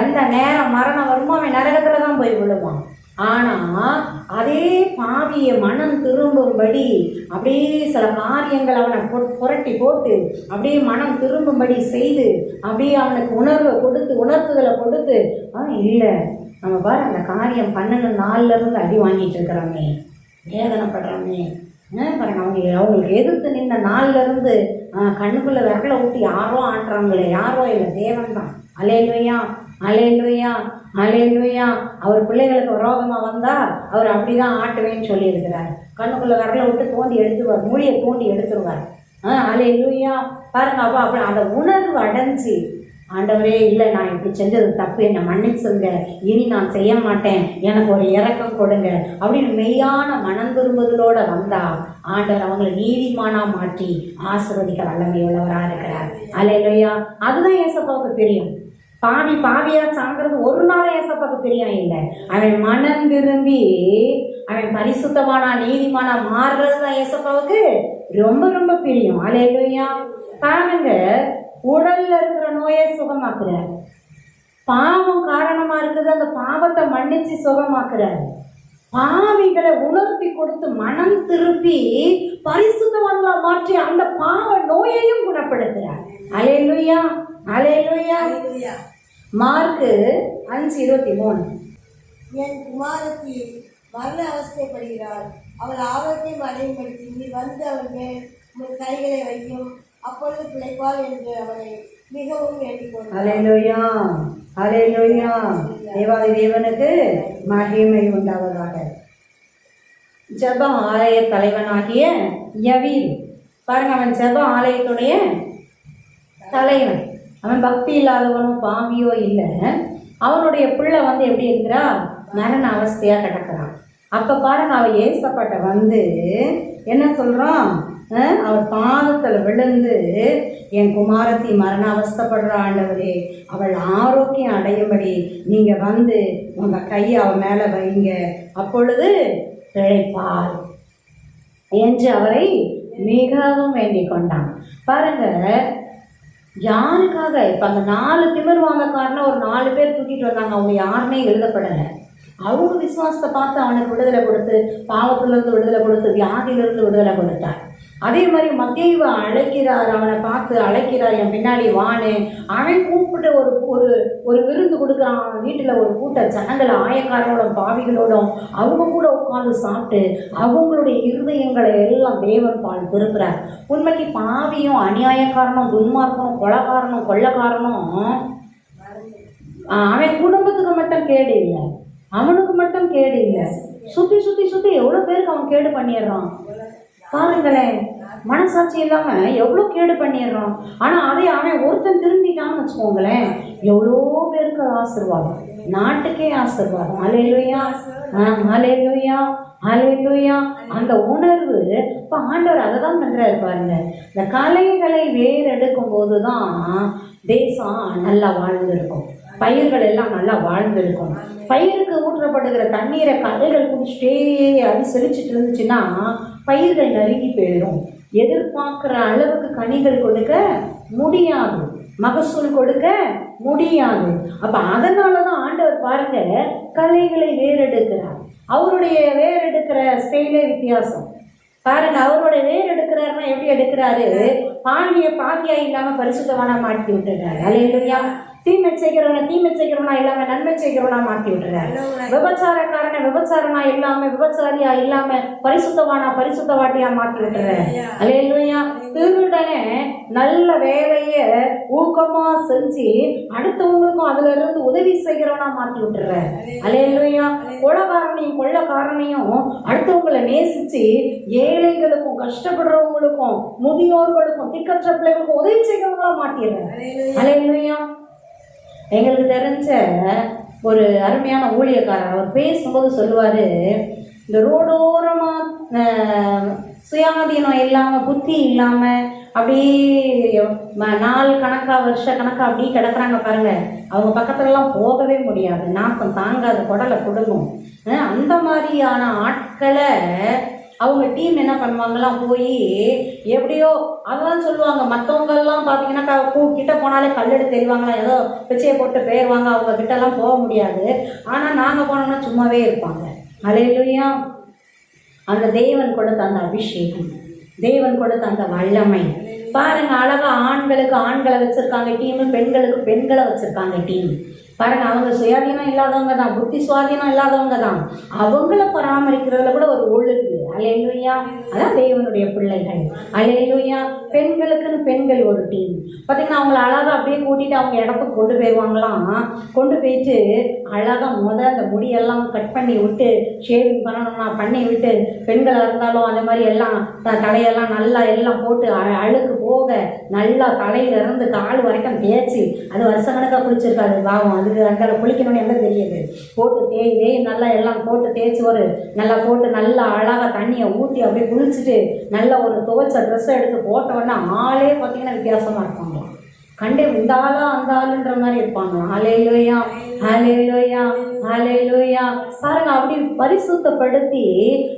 எந்த நேரம் மரணம் வருமோ அவன் நரகத்தில் தான் போய் விழுவான். ஆனால் அதே பாவியை மனம் திரும்பும்படி அப்படியே சில காரியங்கள் அவனை புரட்டி போட்டு அப்படியே மனம் திரும்பும்படி செய்து அப்படியே அவனுக்கு உணர்த்துதலை கொடுத்து இல்லை நம்ம பாரு அந்த காரியம் 12 நாள்லேருந்து அடி வாங்கிட்டு இருக்கிறாமே, வேதனைப்படுறாமே பாருங்க. அவங்களுக்கு எதிர்த்து நின்ற நாள்லேருந்து கண்ணுக்குள்ளே விரலை ஊட்டி யாரோ ஆட்டுறாங்களே, யாரோ இல்லை, தேவன் தான். அல்லேலூயா, அல்லேலூயா, அல்லேலூயா. அவர் பிள்ளைகளுக்கு விரோதமாக வந்தால் அவர் அப்படி தான் ஆட்டுவேன்னு சொல்லியிருக்கிறார். கண்ணுக்குள்ளே விரலை விட்டு தோண்டி எடுத்துருவார், மூடியை தோண்டி எடுத்துருவார். அல்லேலூயா. பாருங்க, அப்போ அப்படி அந்த உணர்வு அடைஞ்சி ஆண்டவரே இல்லை நான் இப்படி செஞ்சது தப்பு, என்னை மன்னிச்சுங்க, இனி நான் செய்ய மாட்டேன், எனக்கு ஒரு இரக்கம் கொடுங்க அப்படின்னு மெய்யான மனம் திரும்புதலோடு வந்தால் ஆண்டவர் அவங்களை நீதிமானா மாற்றி ஆசீர்வதிக்க வல்லமை உள்ளவராக இருக்கிறார். அல்லேலூயா. அதுதான் ஏசப்பாவுக்கு தெரியும். பாவியா சாங்கிறது ஒரு நாள் ஏசப்பாவுக்கு தெரியும் இல்லை. அவன் மனம் திரும்பி அவன் பரிசுத்தமானா நீதிமானா மாறுறது தான் ஏசப்பாவுக்கு ரொம்ப ரொம்ப பிரியம். அல்லேலூயா. பாருங்க, உடல்ல இருக்கிற நோயை சுகமாக்குறார். பாவம் காரணமா இருக்குது, அந்த பாவத்தை மன்னிச்சு சுகமாக்குறார். பாவிகளை உணர்த்தி கொடுத்து மனம் திருப்பி பரிசுத்தவான்களா மாற்றி அந்த பாவ நோயையும் குணப்படுத்துறார். அல்லேலூயா, அல்லேலூயா. மார்க்கு 5:23. என் குமாரத்தி மரண அவஸ்தைப்படுகிறாள், அவள் ஆரோக்கியம் அடையும்படி நீர் வந்து அவள் மேல் உன் கைகளை வையும், அப்பொழுது பிழைப்பாள் என்று அவளை மிகவும் வேண்டிக் கொண்டார். ஹல்லேலூயா, ஹல்லேலூயா. தேவாதி தேவனுக்கு மகிமை உண்டாவதாக. ஜெப ஆலய தலைவனாகிய யவீர் பாருங்க, அவன் ஜெப ஆலயத்துடைய தலைவன். அவன் பக்தி இல்லாதவனும் பாவியோ இல்லை. அவனுடைய பிள்ளை வந்து எப்படி இருக்கிறா, மரண அவஸ்தையா கிடக்கிறான். அப்ப பாருங்க, அவன் ஏசப்பட்ட வந்து என்ன சொல்றான், அவர் பாதத்தில் விழுந்து என் குமாரத்தி மரண அவஸ்தைப்படுற ஆண்டவரே, அவள் ஆரோக்கியம் அடையும்படி நீங்க வந்து உங்க கையை அவன் மேல வைங்க, அப்பொழுது பிழைப்பாள் என்று அவரை மிகவும் வேண்டிக் கொண்டான். பாருங்க, யாருக்காக இப்ப அந்த 4 திமிர்வாங்கக்காரன ஒரு 4 பேர் தூக்கிட்டு வந்தாங்க. அவங்க யாருமே எழுதப்படலை. அவங்க விசுவாசத்தை பார்த்து அவனுக்கு விடுதலை கொடுத்து, பாவத்திலிருந்து விடுதலை கொடுத்து, வியாதியிலிருந்து விடுதலை கொடுத்தார். அதே மாதிரி மத்தேயு அழைக்கிறார், அவனை பார்த்து அழைக்கிறார், என் பின்னாடி வானு. அவன் கூப்பிட்டு ஒரு ஒரு ஒரு விருந்து கொடுக்குறான். அவன் வீட்டில் ஒரு கூட்ட ஜனங்கள் ஆயக்காரோட பாவிகளோடும் அவங்க கூட உட்கார்ந்து சாப்பிட்டு அவங்களுடைய இருதயங்களை எல்லாம் தேவன் பால் திருப்புறார். உண்மைக்கு பாவியும் அநியாயக்காரனும் துன்மார்க்கனும் கொலைக்காரனும் கொள்ளக்காரனும் அவன் குடும்பத்துக்கு மட்டும் கேடு இல்லை, அவனுக்கு மட்டும் கேடு இல்லை, சுற்றி சுற்றி சுற்றி எவ்வளோ பேருக்கு அவன் கேடு பண்ணிடுறான். பாருங்களேன், மனசாட்சி இல்லாம எவ்வளோ கேடு பண்ணிடுறான். ஆனா அதே அவன் ஒருத்தன் திரும்பிட்டான்னு வச்சுக்கோங்களேன், எவ்வளோ பேருக்கு ஆசீர்வாதம், நாட்டுக்கே ஆசீர்வாதம். ஹல்லேலூயா, ஹல்லேலூயா, ஹல்லேலூயா. அந்த உணர்வு இப்போ ஆண்டவர் அதை தான் பண்றாரு பாருங்க. இந்த கலைகளை வேறெடுக்கும் போது தான் தேசம் நல்லா வாழ்ந்திருக்கும், பயிர்கள் எல்லாம் நல்லா வாழ்ந்திருக்கும். பயிருக்கு ஊற்றப்படுகிற தண்ணீரை கலைகள் குடிச்சிட்டே அது செழிச்சிட்டு இருந்துச்சுன்னா பயிர்கள் நறுங்கி போயிடும். எதிர்பார்க்குற அளவுக்கு கனிகள் கொடுக்க முடியாது, மகசூல் கொடுக்க முடியாது. அப்போ அதனால தான் ஆண்டவர் பாருங்க கலைகளை வேறெடுக்கிறார். அவருடைய வேறெடுக்கிற ஸ்டைலே வித்தியாசம் பாருங்க. அவருடைய வேர் எடுக்கிறாருன்னா எப்படி எடுக்கிறாரு, பாண்டிய பாக்கியா இல்லாமல் பரிசுத்தவானா மாற்றி விட்டுறாரு. ஹல்லேலூயா. தீமை செய்கிறவனா இல்லாம நன்மை செய்கிறவனா மாற்றி விட்டுறாரு. விபச்சாரக்காரனை விபச்சாரனா இல்லாம விபச்சாரியா இல்லாம பரிசுத்தவாட்டியா மாற்றி விட்டுறாரு. ஹல்லேலூயா. திருடனே நல்ல வேலைய ஊக்கமா செஞ்சு அடுத்தவங்களுக்கும் அதுல இருந்து உதவி செய்கிறவனா மாற்றி விட்டுறாரு. ஹல்லேலூயா. கொலைகாரனையும் கொள்ளக்காரனையும் அடுத்தவங்களை நேசிச்சு ஏழைகளுக்கும் கஷ்டப்படுறவங்களுக்கும் முதியோர்களுக்கும் திக்கற்ற பிள்ளைகளுக்கும் உதவி செய்கிறவங்களா மாற்றிடுறாரு. ஹல்லேலூயா. எங்களுக்கு தெரிஞ்ச ஒரு அருமையான ஊழியக்காரர், அவர் பேசும்போது சொல்லுவார், இந்த ரோடோரமாக சுயாதீனம் இல்லாமல் புத்தி இல்லாமல் அப்படியே நாள் கணக்காக வருஷ கணக்காக அப்படி கிடக்குறாங்க பாருங்க. அவங்க பக்கத்துலலாம் போகவே முடியாது, நாக்கம் தாங்காது, குடலை கொடுக்கும். அந்த மாதிரியான ஆட்களை அவங்க டீம் என்ன பண்ணுவாங்கலாம், போய் எப்படியோ அதெல்லாம் சொல்லுவாங்க. மற்றவங்கெல்லாம் பார்த்தீங்கன்னா கிட்ட போனாலே கல்லெடு தெரிவாங்களாம், ஏதோ பிச்சையை போட்டு போயிடுவாங்க, அவங்க கிட்டலாம் போக முடியாது. ஆனால் நாங்கள் போனோம்னா சும்மாவே இருப்பாங்க. ஹல்லேலூயா. அந்த தேவன் கொடுத்த அந்த அபிஷேகம், தேவன் கொடுத்த அந்த வல்லமை பாருங்க. அழகா ஆண்களுக்கு ஆண்களை வச்சிருக்காங்க டீமு, பெண்களுக்கு பெண்களை வச்சிருக்காங்க டீம். பாருங்க, அவங்க சுயாதீனம் இல்லாதவங்க தான், புத்தி சுவாதீனம் இல்லாதவங்க தான். அவங்கள பராமரிக்கிறதுல கூட ஒரு ஒழுங்கு. ஹல்லேலூயா. அதான் தேவனுடைய பிள்ளைகள். ஹல்லேலூயா. பெண்களுக்குன்னு பெண்கள் ஒரு டீம் பார்த்தீங்கன்னா, அவங்கள அழகாக அப்படியே கூட்டிகிட்டு அவங்க இடத்துக்கு கொண்டு போயிடுவாங்களாம். கொண்டு போயிட்டு அழகாக அந்த முடியெல்லாம் கட் பண்ணி விட்டு ஷேவிங் பண்ணணும்னா பண்ணி விட்டு, பெண்களாக இருந்தாலும் அந்த மாதிரி எல்லாம் தலையெல்லாம் நல்லா எல்லாம் போட்டு அழுக்கு போக நல்லா தலையிலேருந்து கால் வரைக்கும் தேய்ச்சி, அது வருஷக்கணக்காக குளிச்சிருக்காது பாவம், அதுக்கு அங்கே குளிக்கணும்னு எங்கே தெரியுது, போட்டு தேய் நல்லா எல்லாம் போட்டு தேய்ச்சி ஒரு நல்லா போட்டு நல்லா அழகாக தண்ணியை ஊற்றி அப்படியே குளிச்சுட்டு நல்லா ஒரு துவைச்ச ட்ரெஸ்ஸை எடுத்து போட்டோன்னா ஆளே பார்த்தீங்கன்னா வித்தியாசமாக இருப்பாங்க. கண்டே இந்த ஆளா அந்த ஆளுன்ற மாதிரி இருப்பாங்க. ஹல்லேலூயா, ஹல்லேலூயா, ஹல்லேலூயா. பாருங்க, அப்படி பரிசுத்தப்படுத்தி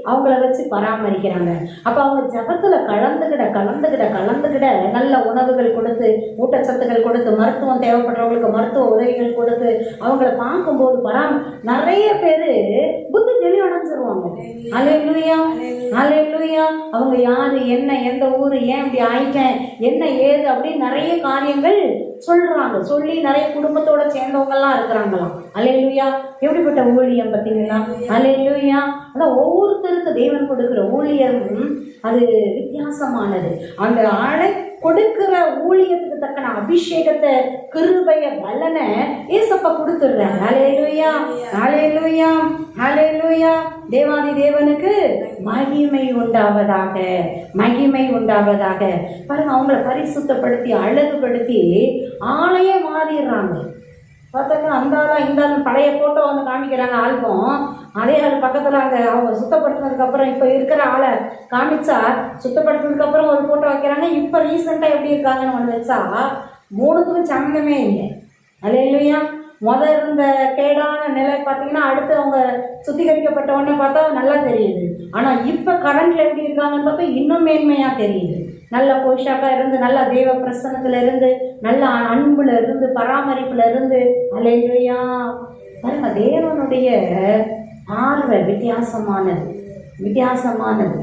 அவங்கள வச்சு பராமரிக்கிறாங்க. அப்போ அவங்க ஜபத்தில் கலந்துக்கிட நல்ல உணவுகள் கொடுத்து, ஊட்டச்சத்துக்கள் கொடுத்து, மருத்துவம் தேவைப்படுறவங்களுக்கு மருத்துவ உதவிகள் கொடுத்து அவங்கள பார்க்கும்போது நிறைய பேர் புத்தி தெளிவடைஞ்சிருவாங்க. ஹல்லேலூயா, ஹல்லேலூயா. அவங்க யாரு, என்ன, எந்த ஊர், ஏன் இப்படி ஆயிட்டேன், என்ன ஏது அப்படின்னு நிறைய காரியங்கள் சொல்றாங்க. சொல்லி நிறைய குடும்பத்தோட சேர்ந்தவங்கெல்லாம் இருக்கிறாங்க. செய்யறாங்களாம். அல்லேலூயா. எப்படிப்பட்ட ஊழியம் பார்த்தீங்களா? அல்லேலூயா. ஆனால் ஒவ்வொருத்தருக்கு தேவன் கொடுக்கிற ஊழியம் அது வித்தியாசமானது. அந்த ஆளை கொடுக்கிற ஊழியத்துக்கு தக்கன அபிஷேகத்தை, கிருபைய, பலனை ஏசப்பா கொடுத்துடுறாங்க. அல்லேலூயா, அல்லேலூயா, அல்லேலூயா. தேவாதி தேவனுக்கு மகிமை உண்டாவதாக, மகிமை உண்டாவதாக. பாருங்க, அவங்கள பரிசுத்தப்படுத்தி அழகுபடுத்தி ஆளையே மாறிடுறாங்க. பார்த்தாக்கா அந்த ஆளாக இந்த ஆள் பழைய ஃபோட்டோ வந்து காமிக்கிறாங்க ஆல்பம். அதே ஆள் பக்கத்தில் அங்கே அவங்க சுத்தப்படுத்தினதுக்கப்புறம் இப்போ இருக்கிற ஆளை காமிச்சா, சுத்தப்படுத்தினதுக்கப்புறம் ஒரு ஃபோட்டோ வைக்கிறாங்க. இப்போ ரீசெண்டாக எப்படி இருக்காங்கன்னு ஒன்று வச்சா மூணுத்துக்கும் சம்மந்தமே இல்லை. அல்லேலூயா. முதல் இருந்த கேடான நிலை பார்த்தீங்கன்னா அடுத்து அவங்க சுத்திகரிக்கப்பட்ட உடனே பார்த்தா நல்லா தெரியுது. ஆனால் இப்போ கரண்ட்ல எப்படி இருக்காங்கன்னு பார்த்தா இன்னும் மேன்மையாக தெரியுது. நல்ல போஷாக்காக இருந்து, நல்ல தேவ பிரசன்னத்தில் இருந்து, நல்ல அன்புல இருந்து, பராமரிப்புல இருந்து. அல்லேலூயா. பாருங்க, தேவனுடைய பார்வை வித்தியாசமானது, வித்தியாசமானது,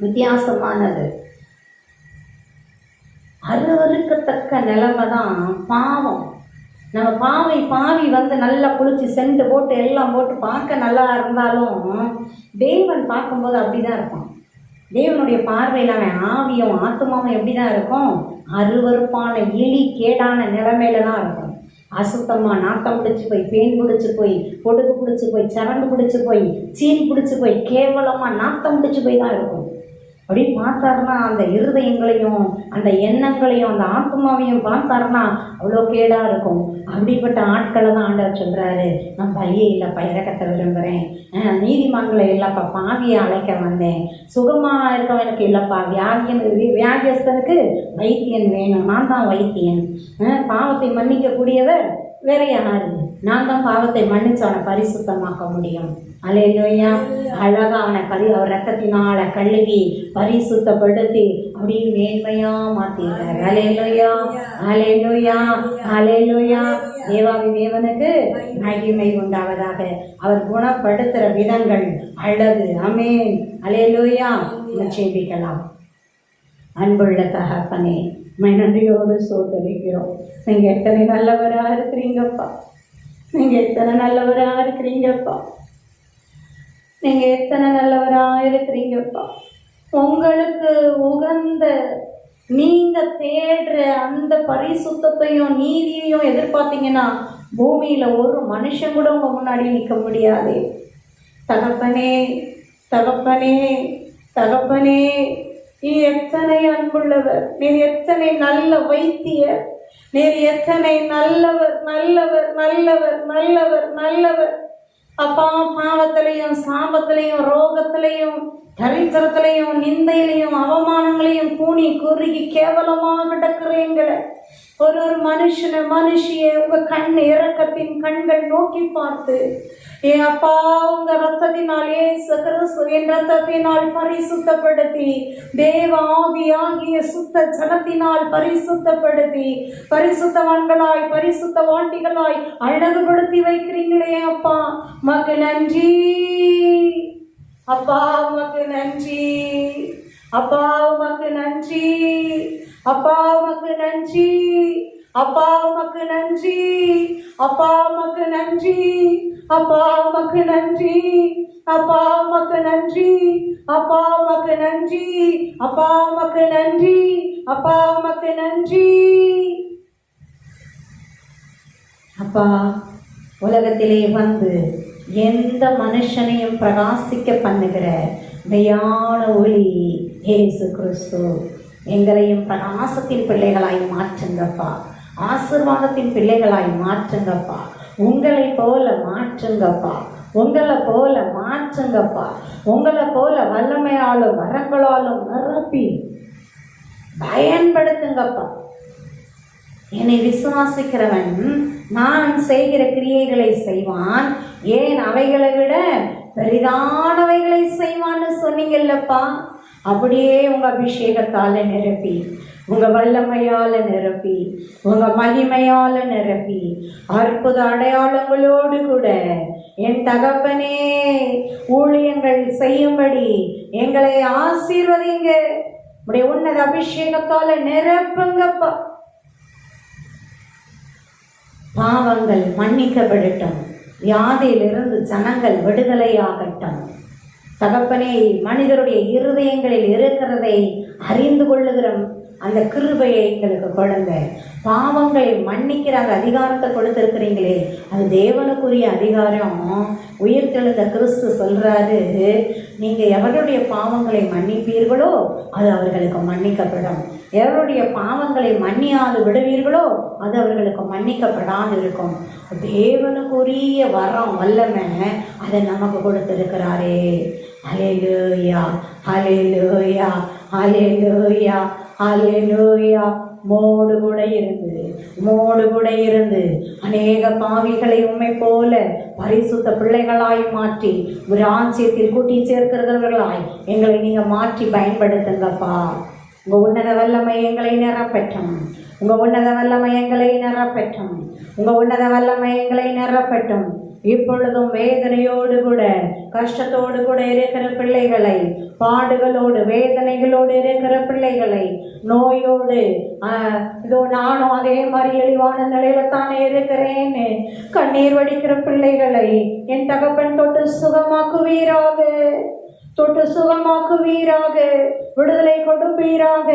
வித்தியாசமானது. அருவருக்கத்தக்க நிலைமை தான் பாவம். நம்ம பாவி வந்து நல்லா குளிச்சு சென்ட் போட்டு எல்லாம் போட்டு பார்க்க நல்லா இருந்தாலும் தேவன் பார்க்கும்போது அப்படிதான் இருக்கும். தேவனுடைய பார்வையில் அவன் ஆவியும் ஆத்மாவும் எப்படி தான் இருக்கும்? அருவருப்பான இழி கேடான நிலைமையில தான் இருக்கும். அசுத்தமாக நாட்டம் பிடிச்சி போய், பேன் பிடிச்சி போய், பொடுகு பிடிச்சி போய், சரண்டு பிடிச்சி போய், சீனி பிடிச்சி போய், கேவலமாக நாட்டம் பிடிச்சி போய் தான் இருக்கும். அப்படி பார்த்தாருன்னா அந்த இருதயங்களையும் அந்த எண்ணங்களையும் அந்த ஆத்மாவையும் பார்த்தாருன்னா அவ்வளோ கேடாக இருக்கும். அப்படிப்பட்ட ஆட்களை தான் ஆண்டவர் சொல்கிறாரு, நான் பலியே இல்லைப்பா, இறக்கத்தை விரும்புகிறேன். நீதிமான்களை இல்லைப்பா, பாவியை அழைக்க வந்தேன். சுகமாக இருக்கவனுக்கு இல்லைப்பா, வியாதியஸ்தனுக்கு வைத்தியன் வேணும். நான் தான் வைத்தியன். பாவத்தை மன்னிக்கக்கூடியவர் வேற யாரு? நான் தான் பாவத்தை மன்னிச்சு அவனை பரிசுத்தமாக்க முடியும். அல்லேலூயா. அழகா அவனை அவர் ரத்தத்தினால கழுவி பரிசுத்தப்படுத்தி அப்படியே மேன்மையா மாத்திடுறாரு. அல்லேலூயா, அல்லேலூயா, அல்லேலூயா. தேவாதி தேவனுக்கு மகிமை உண்டாவதாக. அவர் குணப்படுத்துற விதங்கள் அழகு. ஆமென். அல்லேலூயா. ஜெபிக்கலாம். அன்புள்ள தகப்பனே, நன்றியோடு சோதரிக்கிறோம். நீங்க எத்தனை நல்லவரா இருக்கிறீங்கப்பா, நீங்க எத்தனை நல்லவரா இருக்கிறீங்கப்பா, நீங்க எத்தனை நல்லவரா இருக்கிறீங்கப்பா. உங்களுக்கு உகந்த நீங்க தேடுற அந்த பரிசுத்தத்தையும் நீதியையும் எதிர்பார்த்தீங்கன்னா பூமியில ஒரு மனுஷன் கூட உங்க முன்னாடி நிற்க முடியாது. தகப்பனே, தகப்பனே, தகப்பனே, நீ எத்தனை அன்புள்ளவர், நீர் எத்தனை நல்ல வைத்தியர், நீர் எத்தனை நல்லவர், நல்லவர், நல்லவர், நல்லவர், நல்லவர். அப்பா, பாவத்திலையும் சாபத்திலையும் ரோகத்திலையும் தரித்திரத்திலையும் நிந்தையிலையும் அவமானங்களையும் கூனி குறுகி கேவலமாக கிடக்கிறீங்களே ஒரு மனுஷிய உங்க கண் இரக்கத்தின் கண்கள் நோக்கி பார்த்து, என் அப்பா உங்க ரத்தத்தினால் இயேசு கிறிஸ்துவின் ரத்தத்தினால் பரிசுத்தப்படுத்தி, தேவ ஆவியாகிய சுத்த ஜலத்தினால் பரிசுத்தப்படுத்தி, பரிசுத்தவான்களாய் பரிசுத்தவாண்டிகளாய் அழகுபடுத்தி வைக்கிறீங்களே அப்பா, உமக்கு நன்றி அப்பா, உமக்கு நன்றி அப்பா, உமக்கு நன்றி அப்பா, உமக்கு நன்றி அப்பா, உமக்கு நன்றி அப்பா, உமக்கு நன்றி அப்பா, உமக்கு நன்றி அப்பா, உமக்கு நன்றி அப்பா, உமக்கு நன்றி அப்பா, உமக்கு நன்றி அப்பா, உமக்கு நன்றி அப்பா. உலகத்திலே வந்து எந்த மனுஷனையும் பிரகாசிக்க பண்ணுகிற மெய்யான ஒளி இயேசு கிறிஸ்து. எங்களையும் பிரகாசத்தின் பிள்ளைகளாய் மாற்றுங்கப்பா, ஆசீர்வாதத்தின் பிள்ளைகளாய் மாற்றுங்கப்பா, உங்களை போல மாற்றுங்கப்பா, உங்களை போல மாற்றுங்கப்பா, உங்களை போல வல்லமையாலும் வரங்களாலும் நிரப்பி பயன்படுத்துங்கப்பா. என்னை விசுவாசிக்கிறவன் நான் செய்கிற கிரியைகளை செய்வான், ஏன் அவைகளை விட பெரிதானவைகளை செய்வான்னு சொன்னீங்கல்லப்பா. அப்படியே உங்க அபிஷேகத்தால நிரப்பி, உங்க வல்லமையால நிரப்பி, உங்க மகிமையால நிரப்பி, அற்புத அடையாளங்களோடு கூட என் தகப்பனே ஊழியங்கள் செய்யும்படி எங்களை ஆசீர்வதிங்க. உடைய உன்னத அபிஷேகத்தால நிரப்புங்கப்பா. பாவங்கள் மன்னிக்கப்படட்டும். வியாதியிலிருந்து ஜனங்கள் விடுதலையாகட்டும். தகப்பனே, மனிதருடைய இருதயங்களில் இருக்கிறதை அறிந்து கொள்ளுகிற அந்த கிருபையை எங்களுக்கு கொடுங்க. பாவங்களை மன்னிக்கிற அந்த அதிகாரத்தை கொடுத்துருக்கிறீங்களே, அது தேவனுக்குரிய அதிகாரம். உயிர்த்தெழுந்த கிறிஸ்து சொல்கிறாரு, நீங்கள் எவருடைய பாவங்களை மன்னிப்பீர்களோ அது அவர்களுக்கு மன்னிக்கப்படும், எவருடைய பாவங்களை மன்னியாது விடுவீர்களோ அது அவர்களுக்கு மன்னிக்கப்படாது இருக்கும். தேவனுக்குரிய வரம் வல்லமை அதை நமக்கு கொடுத்திருக்கிறாரே. ஹல்லேலூயா, ஹல்லேலூயா, ஹல்லேலூயா, ஹல்லேலூயா. மோடு கூட இருந்து அநேக பாவிகளை உம்மை போல பரிசுத்த பிள்ளைகளாய் மாற்றி ராஜ்யத்தில் கூட்டி சேர்க்கிறவர்களாய் எங்களை நீங்கள் மாற்றி பயன்படுத்துங்கப்பா. உங்கள் உன்னத வல்லமை எங்களை நிரப்பட்டும். உங்கள் உன்னத வல்லமை எங்களை நிரப்பட்டும். உங்கள் உன்னத வல்லமை எங்களை நிரப்பட்டும். இப்பொழுதும் வேதனையோடு கூட கஷ்டத்தோடு கூட இருக்கிற பிள்ளைகளை, பாடுகளோடு வேதனைகளோடு இருக்கிற பிள்ளைகளை, நோயோடு இதோ நானும் அதே மாதிரி இழிவான நிலையில தானே இருக்கிறேன்னு கண்ணீர் வடிக்கிற பிள்ளைகளை என் தகப்பன் தொட்டு சுகமாக்குவீராக, தொட்டு சுகமாக்குவீராக, விடுதலை கொடுப்பீராக.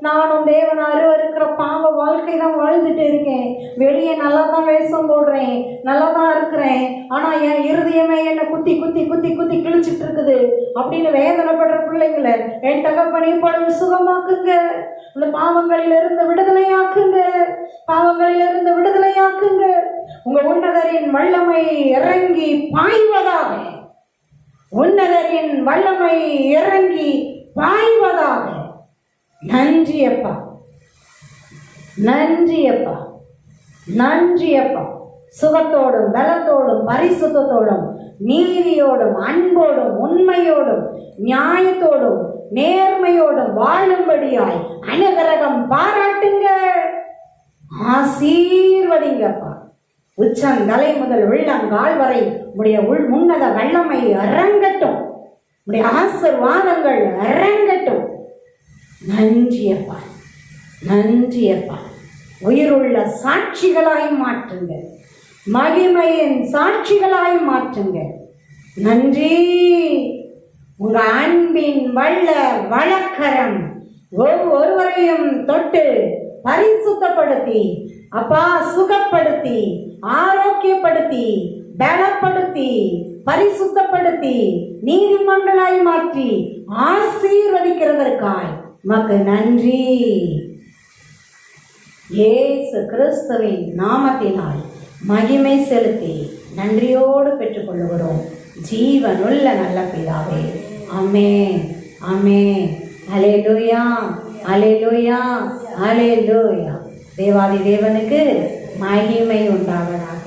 நானும் தேவன் அருவருக்கிற பாவ வாழ்க்கை தான் வாழ்ந்துட்டு இருக்கேன். வெளியே நல்லா தான் வேஷம் போடுறேன், நல்லா தான் இருக்கிறேன், ஆனால் என் இருதயமே என்னை குத்தி குத்தி குத்தி குத்தி கிழிச்சிட்டு இருக்குது அப்படின்னு வேதனைப்படுற பிள்ளைங்களை என் தகப்பனை இப்பொழுது சுகமாக்குங்க. இந்த பாவங்களிலிருந்து விடுதலையாக்குங்க, பாவங்களிலிருந்து விடுதலையாக்குங்க. உங்க உன்னதரின் வல்லமை இறங்கி பாய்வதாக, உன்னதரின் வல்லமை இறங்கி பாய்வதாக. நன்றி அப்பா, நன்றி அப்பா, நன்றி அப்பா. சுகத்தோடும் பலத்தோடும் பரிசுத்தத்தோடும் நீதியோடும் அன்போடும் உண்மையோடும் நியாயத்தோடும் நேர்மையோடும் வாழும்படியாய் அனுகிரகம் பாராட்டுங்க, ஆசீர்வதிங்கப்பா. உச்சந்தலை முதல் உள்ளங்கால் வரை உடைய முன்னத வல்லமை அரங்கட்டும், உடைய ஆசீர்வாதங்கள் அரங்கட்டும். நன்றி அப்பா, நன்றி அப்பா. உயிருள்ள சாட்சிகளாய் மாற்றுங்க, மகிமையின் சாட்சிகளாய் மாற்றுங்க. நன்றி. உங்க அன்பின் வல்ல வழக்கரம் ஒவ்வொருவரையும் தொட்டு பரிசுத்தப்படுத்தி அப்பா சுகப்படுத்தி ஆரோக்கியப்படுத்தி பலப்படுத்தி பரிசுத்தப்படுத்தி நீதிமன்றங்களாய் மாற்றி ஆசீர்வதிக்கிறதற்காய் உமக்கு நன்றி. இயேசு கிறிஸ்துவின் நாமத்தினால் மகிமை செலுத்தி நன்றியோடு பெற்றுக்கொள்கிறோம் ஜீவனுள்ள நல்ல பிதாவே. ஆமென், ஆமென். அல்லேலூயா, அல்லேலூயா, அல்லேலூயா. தேவாதி தேவனுக்கு மகிமை உண்டாவதாக.